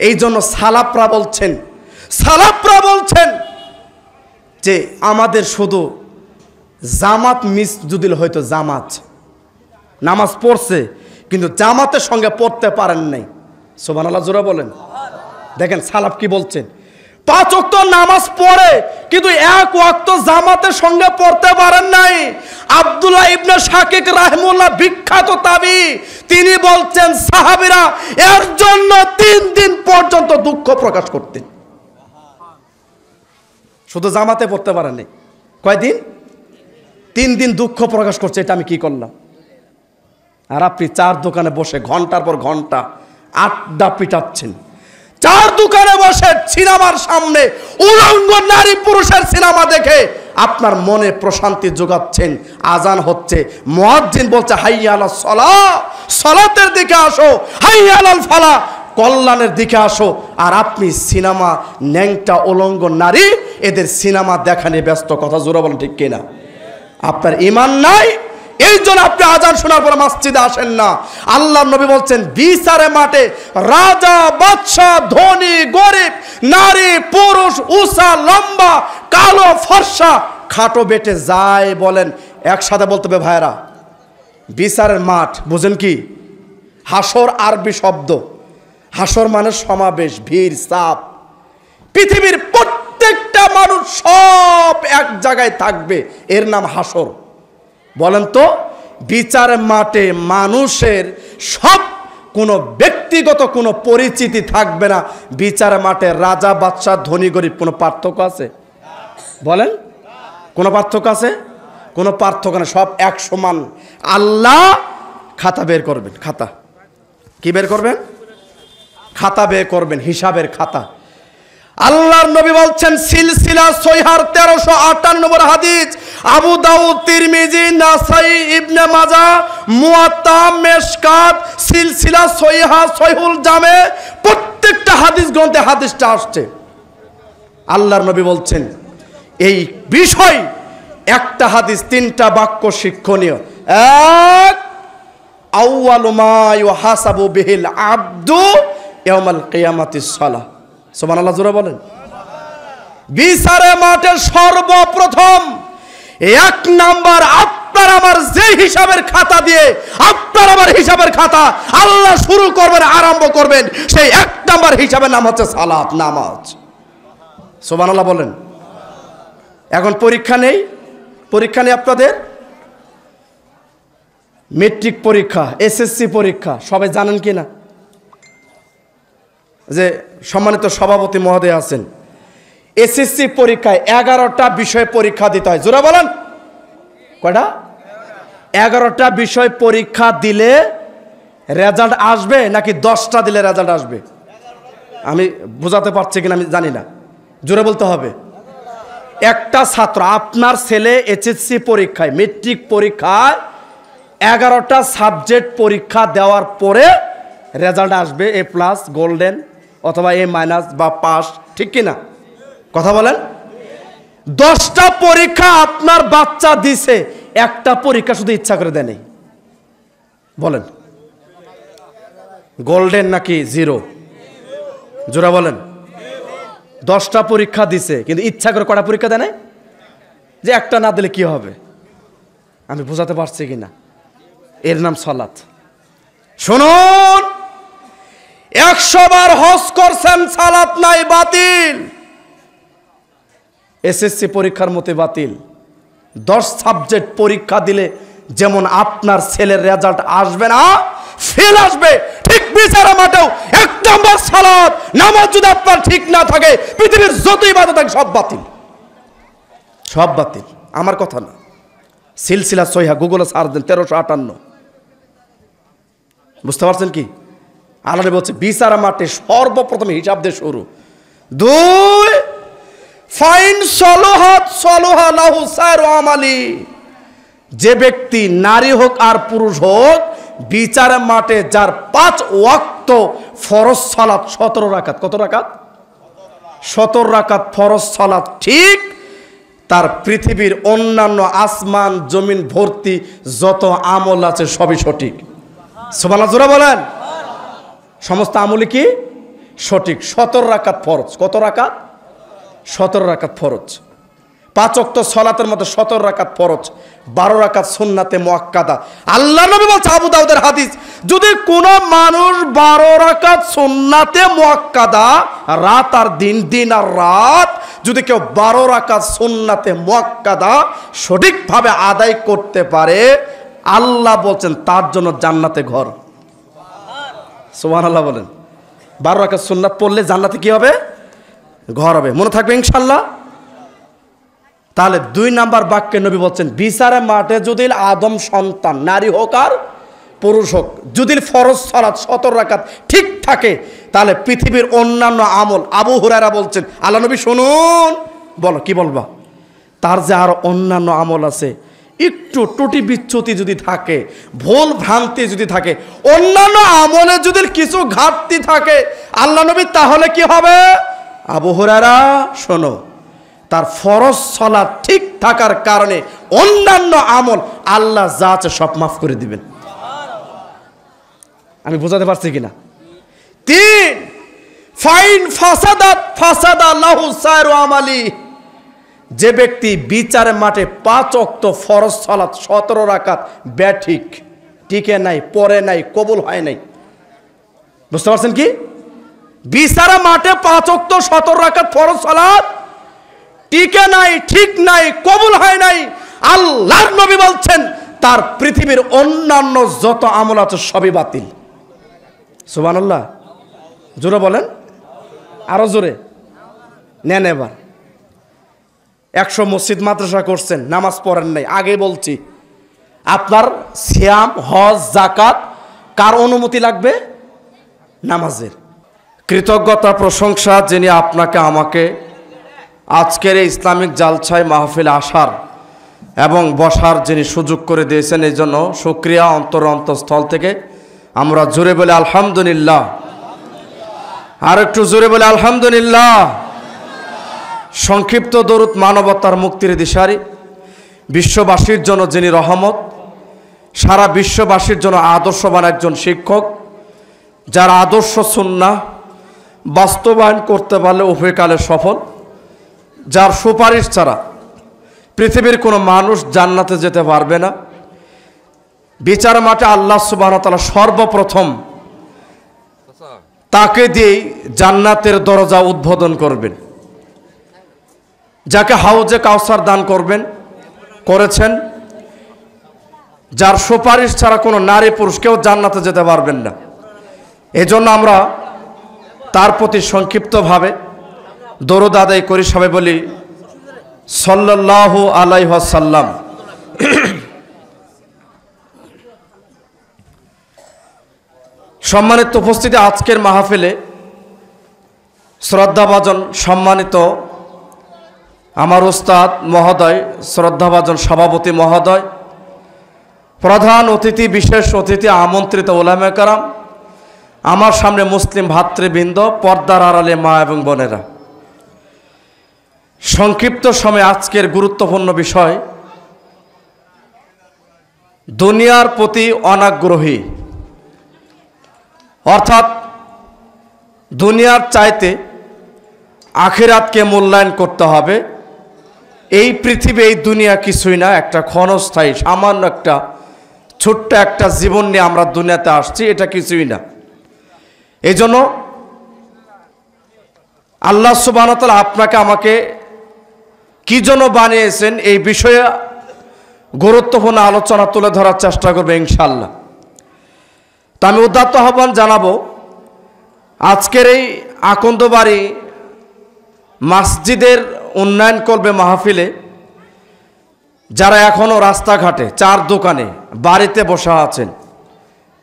এই জন্য সালাফরা বলছেন যে আমাদের শুধু জামাত মিস যদি হয়তো, জামাত নামাজ পড়ছে কিন্তু জামাতের সঙ্গে পড়তে পারেন নাই। সুবহানাল্লাহ জোরে বলেন। দেখেন সালাফ কি বলছেন, 5 ওয়াক্ত নামাজ পড়ে কিন্তু 1 ওয়াক্ত জামাতের সঙ্গে পড়তে পারেন নাই। আব্দুল্লাহ ইবনে শাকিক রাহিমাহুল্লাহ বিখ্যাত তাবী, তিনি বলছেন সাহাবীরা এর জন্য 3 দিন পর্যন্ত দুঃখ প্রকাশ করতেন। শুধু জামাতে পড়তে পারেন নাই, কয়দিন? 3 দিন দুঃখ প্রকাশ করছে, এটা আমি কি করলাম। আর আপনি 4 দোকানে বসে ঘন্টার পর ঘন্টা আড্ডা পিটাচ্ছেন, 4 দোকানে বসে সিনেমার সামনে উলঙ্গ নারী পুরুষের সিনেমা দেখে আপনার মনে প্রশান্তি যোগাচ্ছেন। আজান হচ্ছে, মুয়াজ্জিন বলছে হাইয়া আলাস সালাহ, সালাতের দিকে আসো, হাইয়া আলাল ফালাহ, কল্যাণের দিকে আসো। আর আপনি সিনেমা, ন্যাংটা উলঙ্গ নারী, এদের সিনেমা দেখা নিয়ে ব্যস্ত। কথা জোরে বলেন ঠিক কিনা? আপনার ঈমান নাই, এই জন্য আপনি আজান শোনার পর মসজিদে আসেন না। আল্লাহর নবী বলছেন বিচারে মাঠে রাজা, বাদশাহ, ধনী, গরিব, নারী, পুরুষ, উঁচা, লম্বা, কালো, ফর্সা, খাটো, বেটে যায় বলেন, একসাথে বলতে হবে ভাইরা। বিচারের মাঠ বুঝেন কি? হাসর আরবি শব্দ, হাসর মানে সমাবেশ, ভিড়, চাপ। পৃথিবীর প্রত্যেকটা মানুষ সব এক জায়গায় থাকবে, এর নাম হাসর। বলেন তো, বিচারের মাঠে মানুষের সব কোনো ব্যক্তিগত কোনো পরিচিতি থাকবে না। বিচারের মাঠে রাজা, বাদশাহ, ধনী, গরিব কোনো পার্থক্য আছে? বলেন, কোনো পার্থক্য আছে? কোনো পার্থক্য না, সব এক সমান। আল্লাহ খাতা বের করবেন। খাতা কি বের করবেন? খাতা বের করবেন, হিসাবের খাতা। আল্লাহর নবী বলছেন সিলসিলা সহিহার 1358 নম্বর হাদিস, আবু দাউদ, তিরমিজি, নাসাই, ইবনে মাজাহ, মুয়াত্তা, মিশকাত, সিলসিলা সহিহা, সহিহুল জামে, প্রত্যেকটা হাদিস গ্রন্থে হাদিসটা আসছে। আল্লাহর নবী বলছেন এই বিষয় একটা হাদিস 3টা বাক্য শিক্ষণীয়। এক, আউয়ালু মা ইউহাসাবু বিহিল আবদু ইয়াউমাল কিয়ামাতিস সালাহ। সুবহানাল্লাহ জোরে বলেন। বিচারে মাঠে সর্বপ্রথম 1 নাম্বার আপনার আমার যে হিসাবের খাতা দিয়ে আপনার আমার হিসাবের খাতা আল্লাহ শুরু করবেন, আরম্ভ করবেন, সেই 1 নাম্বার হিসাবের নাম হচ্ছে সালাত, নামাজ। সুবহানাল্লাহ বলেন। এখন পরীক্ষা নেই, পরীক্ষা নেই আপনাদের, মেট্রিক পরীক্ষা, এসএসসি পরীক্ষা, সবাই জানেন কি না? যে সম্মানিত সভাপতি মহোদয় আছেন, এসএসসি পরীক্ষায় 11টা বিষয় পরীক্ষা দিতে হয়। জোরে বলেন, কয়টা? 11টা বিষয় পরীক্ষা দিলে রেজাল্ট আসবে নাকি 10টা দিলে রেজাল্ট আসবে? আমি বোঝাতে পারছি কিনা আমি জানি না, জোরে বলতে হবে। একটা ছাত্র, আপনার ছেলে এসএসসি পরীক্ষায়, মেট্রিক পরীক্ষায় 11টা সাবজেক্ট পরীক্ষা দেওয়ার পরে রেজাল্ট আসবে এ প্লাস, গোল্ডেন, অথবা এ মাইনাস বা পাস, ঠিক কিনা? কথা বলেন। 10টা পরীক্ষা আপনার বাচ্চা দিছে, একটা পরীক্ষা শুধু ইচ্ছা করে দেয়নি। বলেন, গোল্ডেন নাকি জিরো? জোরা বলেন। 10টা পরীক্ষা দিছে কিন্তু ইচ্ছা করে কটা পরীক্ষা দেয় নাই? যে একটা না দিলে কি হবে? আমি বোঝাতে পারছি কিনা? এর নাম সালাত। শুনুন, 100 বার হজ করছেন, সালাত নাই, বাতিল। এসএসসি পরীক্ষার মতে বাতিল। 10 সাবজেক্ট পরীক্ষা দিলে যেমন আপনার ছেলের রেজাল্ট আসবে না, ফেল আসবে, ঠিক বিচারের মাঠেও 1 নম্বর সালাত, নামাজ যদি আপনার ঠিক না থাকে, পৃথিবীর যত ইবাদত থাকে সব বাতিল, সব বাতিল। আমার কথা না, সিলসিলা সহিহা গুগলে সার্চ দেন, 1358। বুঝতে পারছেন কি? আল্লাহ বলছে বিচার মাঠে সর্বপ্রথম হিসাব দিয়ে শুরু। 2, ফাইন সলহাত সলহা লাহু সাইরু আমালি। যে ব্যক্তি নারী হোক আর পুরুষ হোক, বিচারের মাঠে যার 5 ওয়াক্ত ফরজ সালাত 17 রাকাত, কত রাকাত? 17 রাকাত ফরজ সালাত ঠিক, তার পৃথিবীর অন্যান্য আসমান জমিন ভর্তি যত আমল আছে সবই সঠিক। সুবহানাল্লাহ জোরে বলেন। সমস্ত আমলই কি সঠিক। 17 রাকাত ফরজ। কত রাকাত? 17 রাকাত ফরজ। 5 ওয়াক্ত সালাতের মধ্যে 17 রাকাত ফরজ, 12 রাকাত সুন্নাতে মুআক্কাদা। আল্লাহর নবী বলছে, আবু দাউদের হাদিস, যদি কোনো মানুষ 12 রাকাত সুন্নাতে মুআক্কাদা, রাত আর দিন, দিন আর রাত, যদি কেউ 12 রাকাত সুন্নাতে মুআক্কাদা সঠিকভাবে আদায় করতে পারে, আল্লাহ বলছেন তার জন্য জান্নাতে ঘর। সুবহানাল্লাহ বলেন। 12 রাকাত সুন্নাত পড়লে জান্নাতে কি হবে? ঘর হবে। মনে থাকবে ইনশাআল্লাহ। তাহলে 2 নাম্বার বাক্যে নবী বলছেন, বিচারের মাঠে যদি আদম সন্তান, নারী হোক আর পুরুষ হোক, যদি ফরজ সালাত 17 রাকাত ঠিক থাকে, তাহলে পৃথিবীর অন্যান্য আমল, আবু হুরায়রা বলছেন, আল্লাহ নবী শুনুন, বলো কি বলবা, তার যে আর অন্যান্য আমল আছে, একটু ত্রুটি বিচ্যুতি যদি থাকে, ভুল ভ্রান্তি যদি থাকে, অন্যান্য আমলে যদি কিছু ঘাটতি থাকে, আল্লাহ নবী তাহলে কি হবে? আবু হুরায়রা শোনো, তার ফরজ সালাত ঠিক থাকার কারণে অন্যান্য আমল আল্লাহ যা আছে সব মাফ করে দিবেন। আমি বোঝাতে পারছি কিনা? 3, ফাইন ফাসাদাত ফাসাদা লাহু সাইরু আমালি, যে ব্যক্তি বিচারের মাঠে 5 ওয়াক্ত ফরজ সালাত 17 রাকাত ব্যাঠিক, টিকে নাই, পড়ে নাই, কবুল হয় নাই। বুঝতে পারছেন কি? বিচারের মাঠে 5 ওয়াক্ত 17 রাকাত ফরজ সালাত টিকে নাই, ঠিক নাই, কবুল হয় নাই, আল্লাহর নবী বলছেন তার পৃথিবীর অন্যান্য যত আমল আছে সবই বাতিল। সুবহানাল্লাহ। জোরে বলেন, আরো জোরে নেন। এবার 100 মসজিদ মাদ্রাসা করছেন, নামাজ পড়েন নাই, আগে বলছি, আপনার সিয়াম, হজ, যাকাত কার অনুমতি লাগবে? নামাজের। কৃতজ্ঞতা প্রশংসা যিনি আপনাকে আমাকে আজকের এই ইসলামিক জালসায় মাহফিলে আসার এবং বসার যিনি সুযোগ করে দিয়েছেন, এই জন্য শুকরিয়া অন্তরস্থল থেকে আমরা জোরে বলে আলহামদুলিল্লাহ। আর একটু জোরে বলে আলহামদুলিল্লাহ। সংক্ষিপ্ত দরুদ মানবতার মুক্তির দিশারি, বিশ্ববাসীর জন্য যিনি রহমত, সারা বিশ্ববাসীর জন্য আদর্শবান একজন শিক্ষক, যার আদর্শ সুন্নাহ বাস্তবায়ন করতে পারলে উভয়কালে সফল, যার সুপারিশ ছাড়া পৃথিবীর কোনো মানুষ জান্নাতে যেতে পারবে না। বিচার মাঠে আল্লাহ সুবহানাহু ওয়া তাআলা সর্বপ্রথম তাকে দিয়ে জান্নাতের দরজা উদ্বোধন করবেন, যাকে হাউজে কাউসার দান করবেন, করেছেন, যার সুপারিশ ছাড়া কোনো নারী পুরুষ কেউ জান্নাতে যেতে পারবেন না। এজন্য আমরা তার প্রতি সংক্ষিপ্তভাবে দরুদ আদায় করি। সবাই বলি সাল্লাল্লাহু আলাইহি ওয়াসাল্লাম। সম্মানিত উপস্থিতি, আজকের মাহফিলে শ্রদ্ধাভাজন সম্মানিত আমার উস্তাদ মহোদয়, শ্রদ্ধাভাজন সভাপতি মহোদয়, প্রধান অতিথি, বিশেষ অতিথি, আমন্ত্রিত উলামায়ে কেরাম, আমার সামনে মুসলিম ভাতৃবৃন্দ, পর্দার আড়ালে মা এবং বোনেরা, সংক্ষিপ্ত সময়ে আজকের গুরুত্বপূর্ণ বিষয় দুনিয়ার প্রতি অনাগ্রহী, অর্থাৎ দুনিয়ার চাইতে আখিরাতকে মূল্যায়ন করতে হবে। এই পৃথিবী, এই দুনিয়া কিছুই না, একটা ক্ষণস্থায়ী সামান্য একটা ছোট্ট একটা জীবন নিয়ে আমরা দুনিয়াতে আসছি, এটা কিছুই না। এই জন্য আল্লাহ সুবহানাহু ওয়া তাআলা আপনাকে আমাকে কি জন্য বানিয়েছেন, এই বিষয়ে গুরুত্বপূর্ণ আলোচনা তুলে ধরার চেষ্টা করবে ইনশাআল্লাহ। তা আমি উদাত্ত আহ্বান জানাবো, আজকের এই আকন্দবাড়ি মসজিদের উন্নয়ন করবে মাহফিলে যারা এখনও রাস্তাঘাটে, চার দোকানে, বাড়িতে বসা আছেন,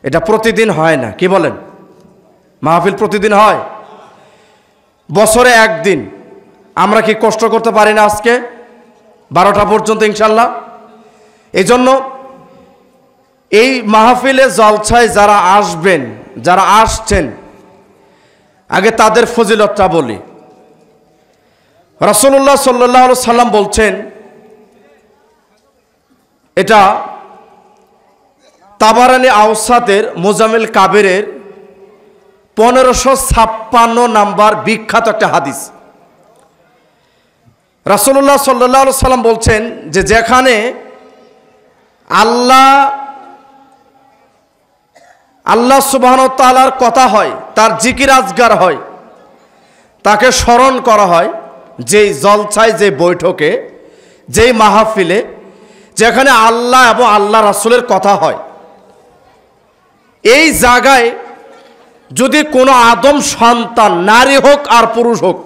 এটা প্রতিদিন হয় না, কি বলেন? মাহফিল প্রতিদিন হয়, বছরে একদিন। আমরা কি কষ্ট করতে পারি না আজকে 12টা পর্যন্ত ইনশাল্লাহ? এই জন্য এই মাহফিলে জলসায় যারা আসবেন, যারা আসছেন, আগে তাদের ফজিলতটা বলি। রাসূলুল্লাহ সাল্লাল্লাহু আলাইহি সাল্লাম বলছেন, এটা তাবারানী আওসাতের মুজামিল কাবিরের 1556 নাম্বার বিখ্যাত একটা হাদিস। রাসূলুল্লাহ সাল্লাল্লাহু আলাইহি সাল্লাম বলছেন যে যেখানে আল্লাহ সুবহানাহু ওয়া তাআলার কথা হয়, তার জিকির আজগার হয়, তাকে স্মরণ করা হয়, যেই জলসায়, যে বৈঠকে, যেই মাহফিলে, যেখানে আল্লাহ এবং আল্লাহ রাসূলের কথা হয়, এই জায়গায় যদি কোনো আদম সন্তান, নারী হোক আর পুরুষ হোক,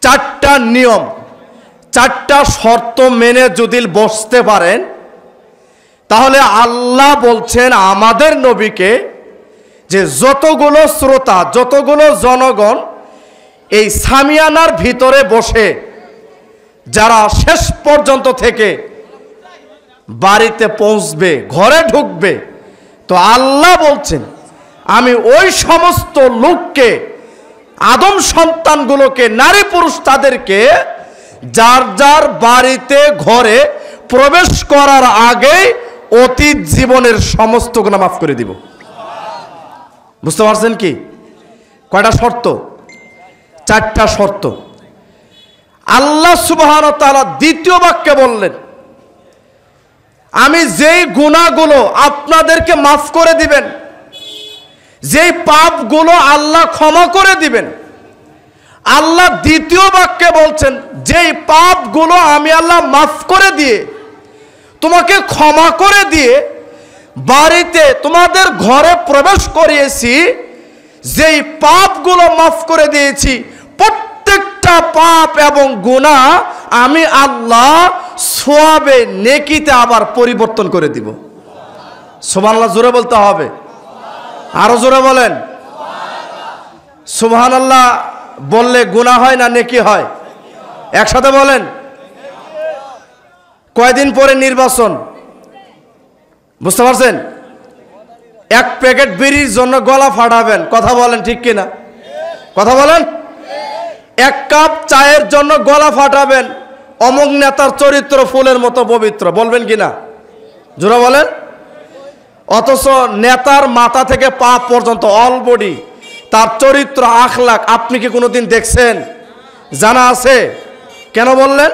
চারটা নিয়ম, চারটা শর্ত মেনে যদি বসতে পারেন, তাহলে আল্লাহ বলছেন আমাদের নবীকে যে যতগুলো শ্রোতা, যতগুলো জনগণ এই সামিয়ানার ভিতরে বসে যারা শেষ পর্যন্ত থেকে বাড়িতে পৌঁছবে, ঘরে ঢুকবে, তো আল্লাহ বলছেন আমি ওই সমস্ত লোককে, আদম সন্তানগুলোকে, নারী পুরুষ, তাদেরকে যার যার বাড়িতে ঘরে প্রবেশ করার আগেই অতীত জীবনের সমস্ত গুনাহ মাফ করে দিব। বুঝতে পারছেন কি? কয়টা শর্ত? চারটা শর্ত। আল্লাহ সুবহানাহু ওয়া তাআলা দ্বিতীয় বাক্যে বললেন আমি যেই গুনাহগুলো আপনাদেরকে মাফ করে দিবেন, যেই পাপগুলো আল্লাহ ক্ষমা করে দিবেন, আল্লাহ দ্বিতীয় বাক্যে বলছেন যেই পাপগুলো আমি আল্লাহ মাফ করে দিয়ে, তোমাকে ক্ষমা করে দিয়ে বাড়িতে তোমাদের ঘরে প্রবেশ করিয়েছি, যেই পাপগুলো মাফ করে দিয়েছি, প্রত্যেকটা পাপ এবং গুনাহ আমি আল্লাহ সওয়াবে, নেকিতে আবার পরিবর্তন করে দিব। সুবহানাল্লাহ জোরে বলতে হবে, আরো জোরে বলেন। সুবহানাল্লাহ বললে গুনাহ হয় না নেকি হয়? একসাথে বলেন। কয়দিন পরে নির্বাচন, বুঝতে পারছেন? এক প্যাকেট বিড়ির জন্য গলা ফাটাবেন, কথা বলেন ঠিক কিনা? কথা বলেন। এক কাপ চায়ের জন্য গলা ফাটাবেন, অমুক নেতার চরিত্র ফুলের মতো পবিত্র, বলবেন কিনা? জোরে বলেন। অথচ নেতার মাথা থেকে পা পর্যন্ত অল বডি, তার চরিত্র, আখলাক আপনি কি কোনোদিন দেখছেন? জানা আছে? কেন বললেন?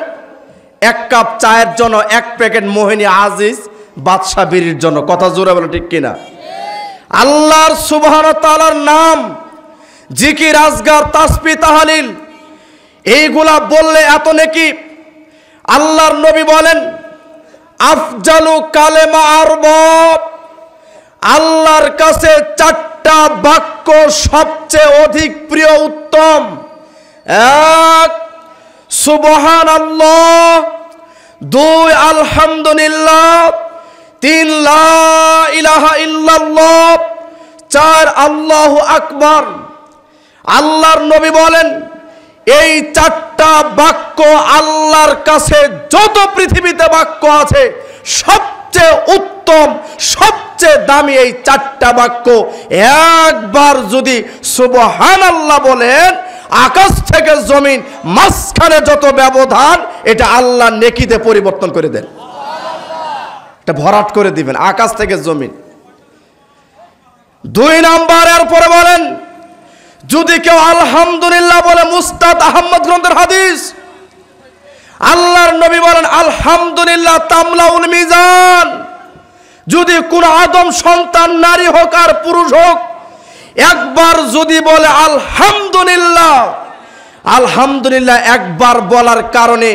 এক কাপ চায়ের জন্য এক প্যাকেট মোহিনী আজিজ বাদশা বিড়ির জন্য, কথা জোরে বলেন ঠিক কিনা? আল্লাহর সুবহানাহু ওয়া তাআলার নাম, জিকির, আজগার, তাসবিহ, তাহলিল, এইগুলা বললে এত নেকি। আল্লাহর নবী বলেন আফজালু কালেমা আরবা, আল্লাহর কাছে চারটা বাক্য সবচেয়ে অধিক প্রিয়, উত্তম। এক, সুবহানাল্লাহ। দুই, আলহামদুলিল্লাহ। তিন, লা ইলাহা ইল্লাল্লাহ। চার, আল্লাহু আকবার। আল্লাহর নবী বলেন এই চারটা বাক্য আল্লাহর কাছে যত পৃথিবীতে বাক্য আছে সবচেয়ে উত্তম, সবচেয়ে দামি এই চারটা বাক্য। একবার যদি সুবহানাল্লাহ বলেন, আকাশ থেকে জমিন মাঝখানে যত ব্যবধান, এটা আল্লাহ নেকিতে পরিবর্তন করে দেন, এটা ভরাট করে দিবেন, আকাশ থেকে জমিন। দুই নাম্বার, এরপরে বলেন যদি কেউ আলহামদুলিল্লাহ বলে, মুস্তাদ আহমদ গ্রন্থের হাদিস, আল্লাহর নবী বলেন আলহামদুলিল্লাহ তামলাউল মিজান। যদি কোন আদম সন্তান, নারী হোক আর পুরুষ হোক, একবার যদি বলে আলহামদুলিল্লাহ, আলহামদুলিল্লাহ একবার বলার কারণে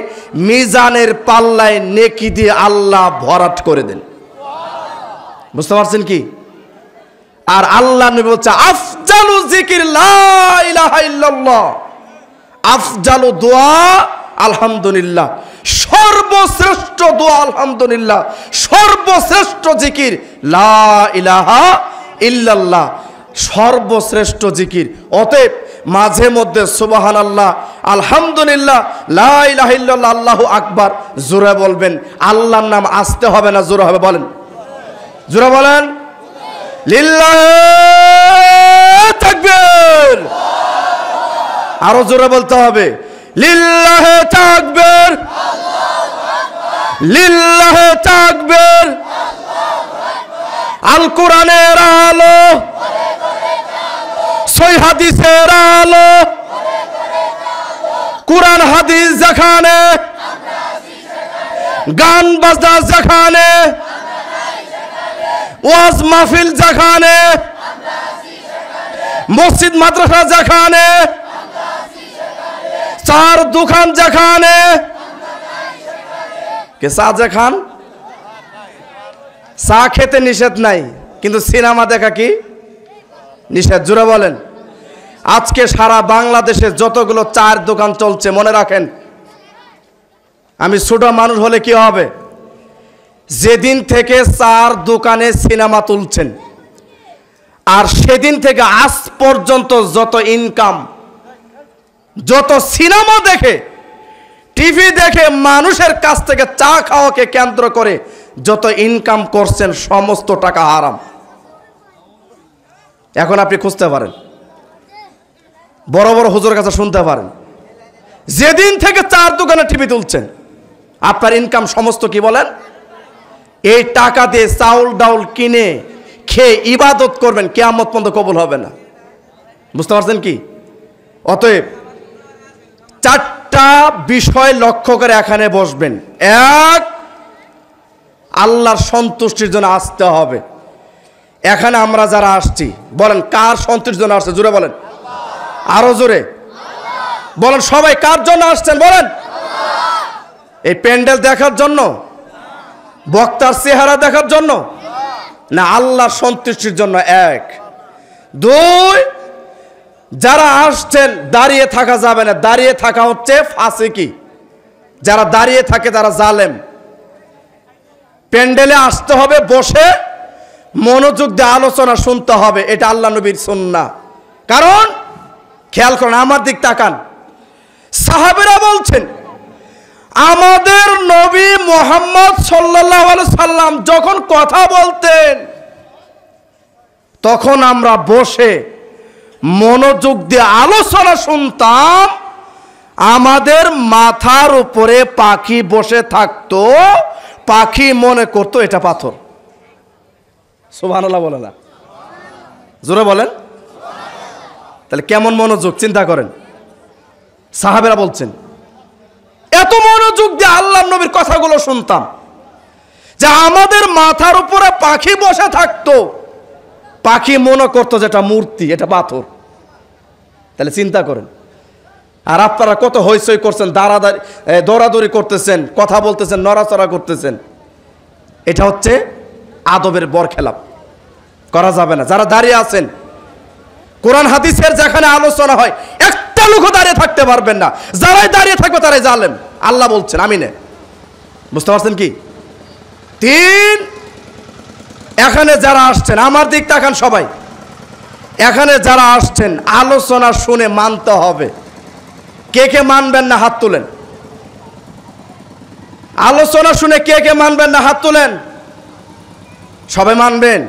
মিজানের পাল্লায় নেকি দিয়ে আল্লাহ ভরাট করে দেন। বুঝতে পারছেন কি? আর আল্লাহ নবী বলছে আফজালু যিকির লা ইলাহা ইল্লাল্লাহ, আফজালু দোয়া আলহামদুলিল্লাহ, সর্বশ্রেষ্ঠ দোয়া আলহামদুলিল্লাহ, সর্বশ্রেষ্ঠ জিকির লা ইলাহা ইল্লাল্লাহ, সর্বশ্রেষ্ঠ জিকির। অতএব মাঝে মধ্যে সুবহানাল্লাহ, আলহামদুলিল্লাহ, লা ইলাহা ইল্লাল্লাহ, আল্লাহু আকবার জোরে বলবেন। আল্লাহর নাম আসতে হবে না জোরে হবে? বলেন, জোরে বলেন। লিল্লাহি তাকবীর, আরো জোরে বলতে হবে, লিল্লাহি তাকবীর, লিল্লাহি তাকবীর। আল কোরআনের আলো, সহিহ হাদিসের আলো, কোরআন হাদিস যেখানে, গান বাজনা যেখানে, ওয়াজ মাহফিল যেখানে, মসজিদ মাদ্রাসা যেখানে, চার দোকান যেখানে, কে চা যেখান, চা খেতে নিষেধ নাই, কিন্তু সিনেমা দেখা কি নিষেধ? জোরে বলেন। আজকে সারা বাংলাদেশে যতগুলো চায়ের দোকান চলছে, মনে রাখেন, আমি ছোট মানুষ হলে কি হবে, যেদিন থেকে চার দোকানে সিনেমা তুলছেন আর সেদিন থেকে আজ পর্যন্ত যত ইনকাম, যত সিনেমা দেখে, টিভি দেখে, মানুষের কাছ থেকে চা খাওয়াকে কেন্দ্র করে যত ইনকাম করছেন, সমস্ত টাকা হারাম। এখন আপনি খুঁজতে পারেন, বড় বড় হুজুরের কাছে শুনতে পারেন, যেদিন থেকে চার দোকানে টিভি তুলছেন, আপনার ইনকাম সমস্ত কি বলেন, এই টাকা দিয়ে চাউল ডাউল কিনে খেয়ে ইবাদত করবেন, কিয়ামত পর্যন্ত কবুল হবে না। বুঝতে পারছেন কি? অতএব চারটা বিষয় লক্ষ্য করে এখানে বসবেন। এক, আল্লাহর সন্তুষ্টির জন্য আসতে হবে। এখানে আমরা যারা আসছি, বলেন কার সন্তুষ্টির জন্য আসছে? জোরে বলেন, আরো জোরে বলেন। সবাই কার জন্য আসছেন বলেন? এই প্যান্ডেল দেখার জন্য, বক্তার চেহারা দেখার জন্য না, আল্লাহর সন্তুষ্টির জন্য। এক। দুই, যারা আসছেন দাঁড়িয়ে থাকা যাবে না, দাঁড়িয়ে থাকা হচ্ছে ফাসিকি। যারা দাঁড়িয়ে থাকে তারা জালেম। প্যান্ডেলে আসতে হবে, বসে মনোযোগ দিয়ে আলোচনা শুনতে হবে, এটা আল্লাহ নবীর সুন্নাহ। কারণ খেয়াল করেন, আমার দিক তাকান, সাহাবেরা বলছেন আমাদের নবী মুহাম্মদ সাল্লাল্লাহু আলাইহি সাল্লাম যখন কথা বলতেন তখন আমরা বসে মনোযোগ দিয়ে আলোচনা শুনতাম, আমাদের মাথার উপরে পাখি বসে থাকতো, পাখি মনে করতো এটা পাথর। সুবহানাল্লাহ বলে না? জোরে বলেন। তাহলে কেমন মনোযোগ চিন্তা করেন। সাহাবেরা বলছেন এত মনোযোগ দিয়ে আল্লাহ নবীর কথাগুলো শুনতাম যে আমাদের মাথার উপরে পাখি বসে থাকতো, পাখি মনে করতো যেটা মূর্তি, এটা পাথর। তাহলে চিন্তা করেন। আর আপনারা কত হইচই করছেন, দৌড়াদৌড়ি করতেছেন, কথা বলতেছেন, নড়াচড়া করতেছেন, এটা হচ্ছে আদবের বরখেলাপ, করা যাবে না। যারা দাঁড়িয়ে আছেন, কোরআন হাদিসের যেখানে আলোচনা হয় একটা লোকও দাঁড়িয়ে থাকতে পারবেন না, যারাই দাঁড়িয়ে থাকবে তারাই জালেম, আল্লাহ বলছেন। আমিনে বুঝতে পারছেন কি? তিন, এখানে যারা আসছেন, আমার দিক তাকান সবাই, এখানে যারা আসছেন আলোচনা শুনে মানতে হবে। কে কে মানবেন না হাত তুলেন। আলোচনা শুনে কে কে মানবেন না হাত তুলেন। সবাই মানবেন।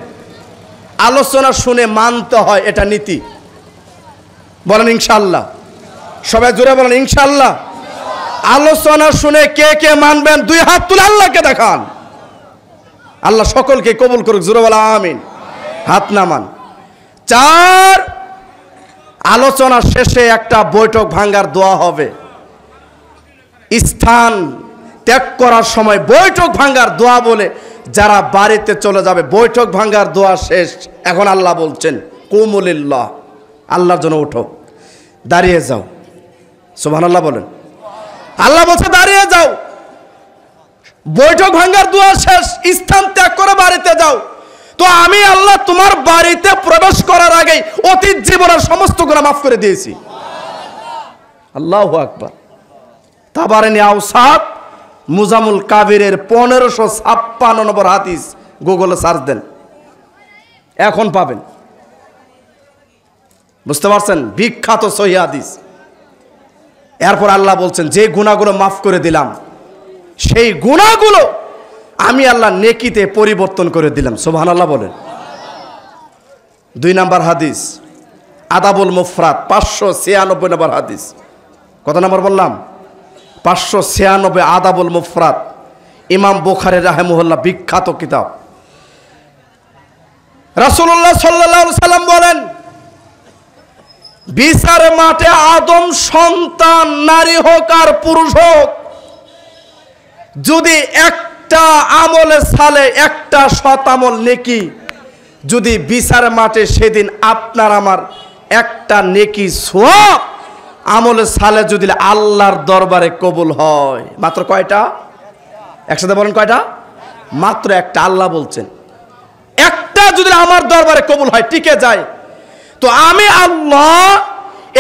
আলোচনা শুনে মানতে হয়, এটা নীতি। বলেন ইনশাআল্লাহ। সবাই জোরে বলেন ইনশাআল্লাহ। আলোচনা শুনে কে কে মানবেন দুই হাত তুলে আল্লাহকে দেখান। আল্লাহ সকলকে কবুল করুক, জোরে বলা আমিন। হাত নামান। চার, আলোচনা শেষে একটা বৈঠক ভাঙ্গার দোয়া হবে। স্থান ত্যাগ করার সময় বৈঠক ভাঙ্গার দোয়া বলে যারা বাড়িতে চলে যাবে, বৈঠক ভাঙ্গার দোয়া শেষ। এখন আল্লাহ বলছেন কুমু লিল্লাহ, আল্লাহর জন্য উঠো, দাঁড়িয়ে যাও। সুবহানাল্লাহ বলেন। আল্লাহ বলছে দাঁড়িয়ে যাও, বৈঠক ভাঙ্গার দোয়া শেষ, স্থান ত্যাগ করে বাড়িতে যাও। তো আমি আল্লাহ তোমার বাড়িতে প্রবেশ করার আগেই অতীত জীবনের সমস্ত গুনাহ মাফ করে দিয়েছি। আল্লাহু আকবার। তাবারানী আওসাত মুজামুল কাবিরের 1556 নম্বর হাদিস গুগলে সার্চ দেন, এখন পাবেন। বুঝতে পারছেন? বিখ্যাত সহিহ হাদিস। এরপর আল্লাহ বলছেন যে গুনাহগুলো মাফ করে দিলাম, সেই গুনাহগুলো আমি আল্লাহ নেকিতে পরিবর্তন করে দিলাম। সুবহানাল্লাহ বলেন। 2 নম্বর হাদিস আদাবুল মুফরাদ 596 নম্বর হাদিস। কত নম্বর বললাম? 596 আদাবুল মুফরাদ, ইমাম বুখারী রাহিমাহুল্লাহ, বিখ্যাত কিতাব। রাসূলুল্লাহ সাল্লাল্লাহু আলাইহি সাল্লাম বলেন বিচার মাঠে আদম সন্তান নারী হোক আর পুরুষ হোক, যদি একটা আমলে সালে, একটা সৎ আমল নেকি যদি বিচার মাঠে সেদিন আপনার আমার একটা নেকি সওয়াব আমলে সালে যদি আল্লাহর দরবারে কবুল হয়, মাত্র কয়টা? একসাথে বলেন কয়টা? মাত্র একটা। আল্লাহ বলছেন একটা যদি আমার দরবারে কবুল হয়, টিকে যায়, তো আমি আল্লাহ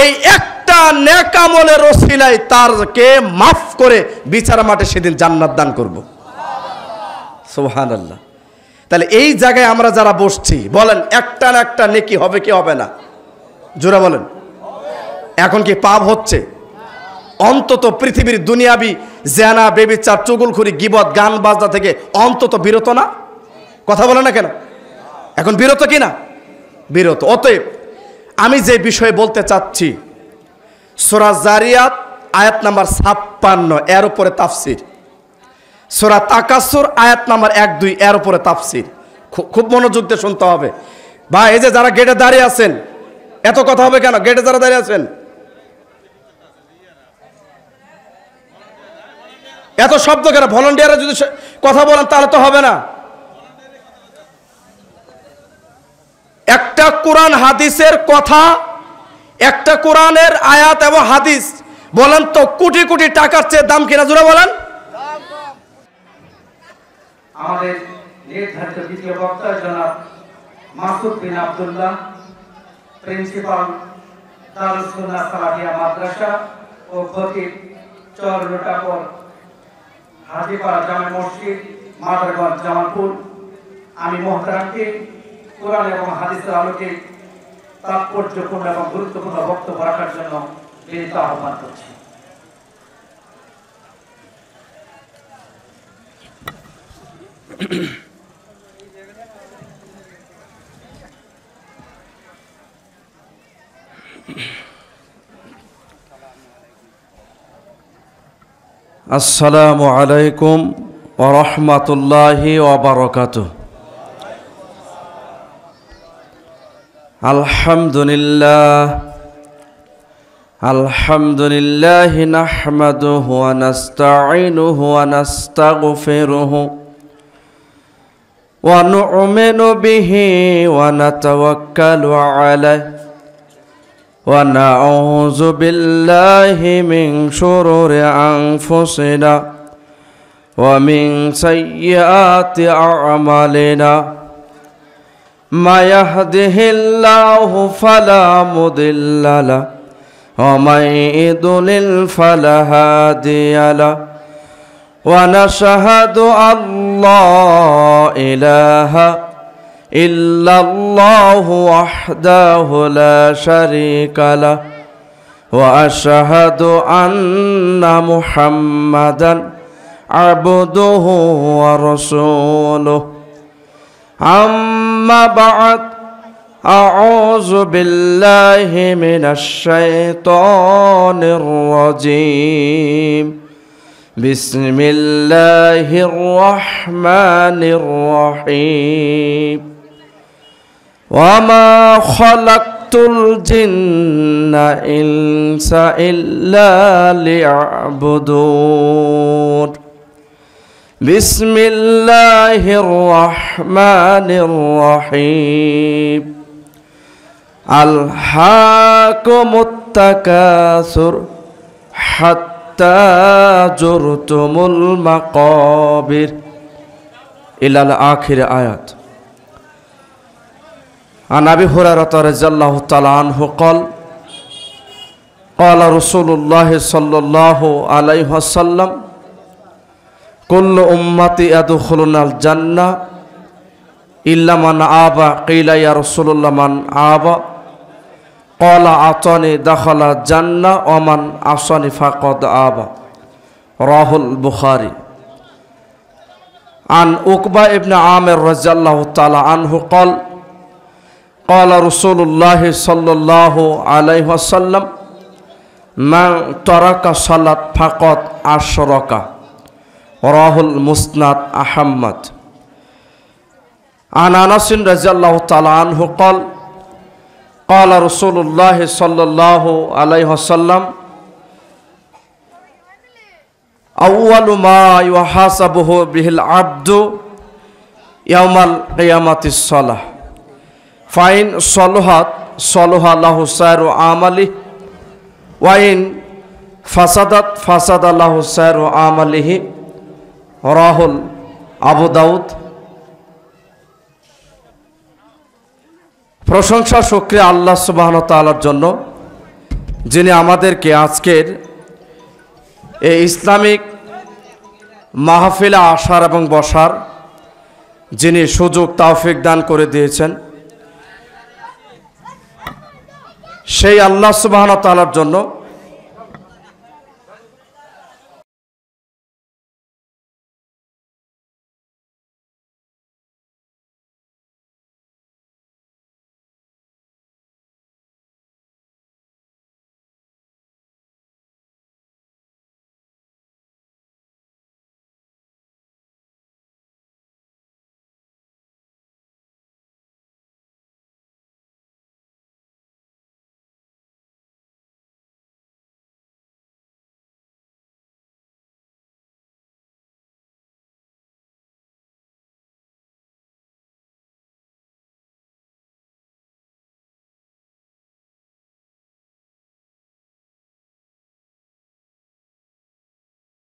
এই একটা নেক আমলের ওসিলায় তারকে মাফ করে বিচার মাঠে সেদিন জান্নাত দান করব। সুবহানাল্লাহ। তাহলে এই জায়গায় আমরা যারা বসছি, বলেন একটা না একটা নেকি হবে কি হবে না? জোরে বলেন। এখন কি পাপ হচ্ছে? অন্তত পৃথিবীর দুনিয়াবি জেনা, বেবিচার, চুগলখুরি, গীবত, গান বাজনা থেকে অন্তত বিরত না? কথা বলে না কেন? এখন বিরত কি না? বিরত। অতএব আমি যে বিষয়ে বলতে চাচ্ছি, সূরা জারিয়াত আয়াত নাম্বার 56 এর উপরে তাফসীর, সূরা তাকাসুর আয়াত নাম্বার 1-2 এর উপরে তাফসীর। খুব মনোযোগ দিয়ে শুনতে হবে ভাই। এই যে যারা গেটে দাঁড়িয়ে আছেন, এত কথা হবে কেন? গেটে যারা দাঁড়িয়ে আছেন এত শব্দ কেন? ভলান্টিয়াররা যদি কথা বলেন তাহলে তো হবে না। একটা কোরআন হাদিসের কথা, একটা কোরআনের আয়াত এবং হাদিস বলেন তো কোটি কোটি টাকার চেয়ে দাম কিনা? জোরে বলেন। আমাদের নির্ধারিত দ্বিতীয় বক্তা জনাব মাসুদ বিন আব্দুল্লাহ, প্রিন্সিপাল দারুস সুন্নাহ সালাফিয়া মাদ্রাসা ও খতিব চর লোটাপুর হাজীপাড়া জামে মসজিদ, মাদারগঞ্জ, জামালপুর। আমি মোহতারামকে কোরআন এবং হাদিসের আলোকে তাৎপর্যপূর্ণ এবং গুরুত্বপূর্ণ বক্তব্য রাখার জন্য বিনীত আহ্বান করছি। আসসালামু আলাইকুম ওয়া রাহমাতুল্লাহি ওয়া বারাকাতুহু। আলহামদুলিল্লাহ নাহমাদুহু ওয়া নাস্তাঈনুহু ওয়া নাস্তাগফিরুহু ওয়া নু'মিনু বিহি ওয়া নাতাওয়াক্কালু আলাইহি ওয়া নাউযু বিল্লাহি মিন শুরুরি আনফুসিনা ওয়া মিন সাইয়্যাতি আ'মালিনা মা ইয়াহদিহিল্লাহু ফালা মুদিল্লা লাহু ওয়া মান ইউদ্লিল ফালা হাদিয়া লাহু ওয়া নাশহাদু আল্লা ইলাহা ইল্লাল্লাহু ওয়াহদাহু লা শারীকা লাহু ওয়া আশহাদু আন্না মুহাম্মাদান আবদুহু ওয়া রাসূলুহু। আম্মা বা'দ, আউযু বিল্লাহি মিনাশ শাইতানির রাজীম। বিসমিল্লাহির রহমানির রহিম। ওয়া মা খালাকতুল জিন্না ইনসা ইল্লা লিয়াবুদুন। বিসমিল্লাহির রহমানির রহিম। আলহাকুমুত তাকাসুর হাত্তা জুরতুমুল মাকাবির ইলাল আখির আয়াত। আন আবি হুরায়রা রাদিয়াল্লাহু তাআলা আনহু قال قال رسول الله صلى الله عليه وسلم কুল্লু উম্মতি ইয়াদখুলুনাল জান্নাহ ইল্লা মান আবা। কিলা ইয়া রাসূলুল্লাহ মান আবা? ক্বালা আতানি দাখালা জান্নাহ ওয়া মান আসানি ফাকাদ আবা। রাহুল বুখারী। আন উকবা ইবনে আমির রাদিয়াল্লাহু তাআলা আনহু قال قال رسول الله صلى الله عليه وسلم মান তারাকা সালাত ফাকাদ আশরাকা। রাহুল মুসনাদ আহমদ। আন আনাস রাদিয়াল্লাহু তাআলা আনহু قال قال رسول الله صلى الله عليه وسلم أول ما يحاسبه به العبد يوم القيامة الصلاة فإن صلحت صلح له سائر عمله وإن فسدت فسد له سائر عمله রাহুল আবু দাউদ। প্রশংসা শুকরিয়া আল্লাহ সুবহানাহু ওয়া তাআলার জন্য, যিনি আমাদেরকে আজকের এই ইসলামিক মাহফিলে আসার এবং বসার যিনি সুযোগ তৌফিক দান করে দিয়েছেন, সেই আল্লাহ সুবহানাহু ওয়া তাআলার জন্য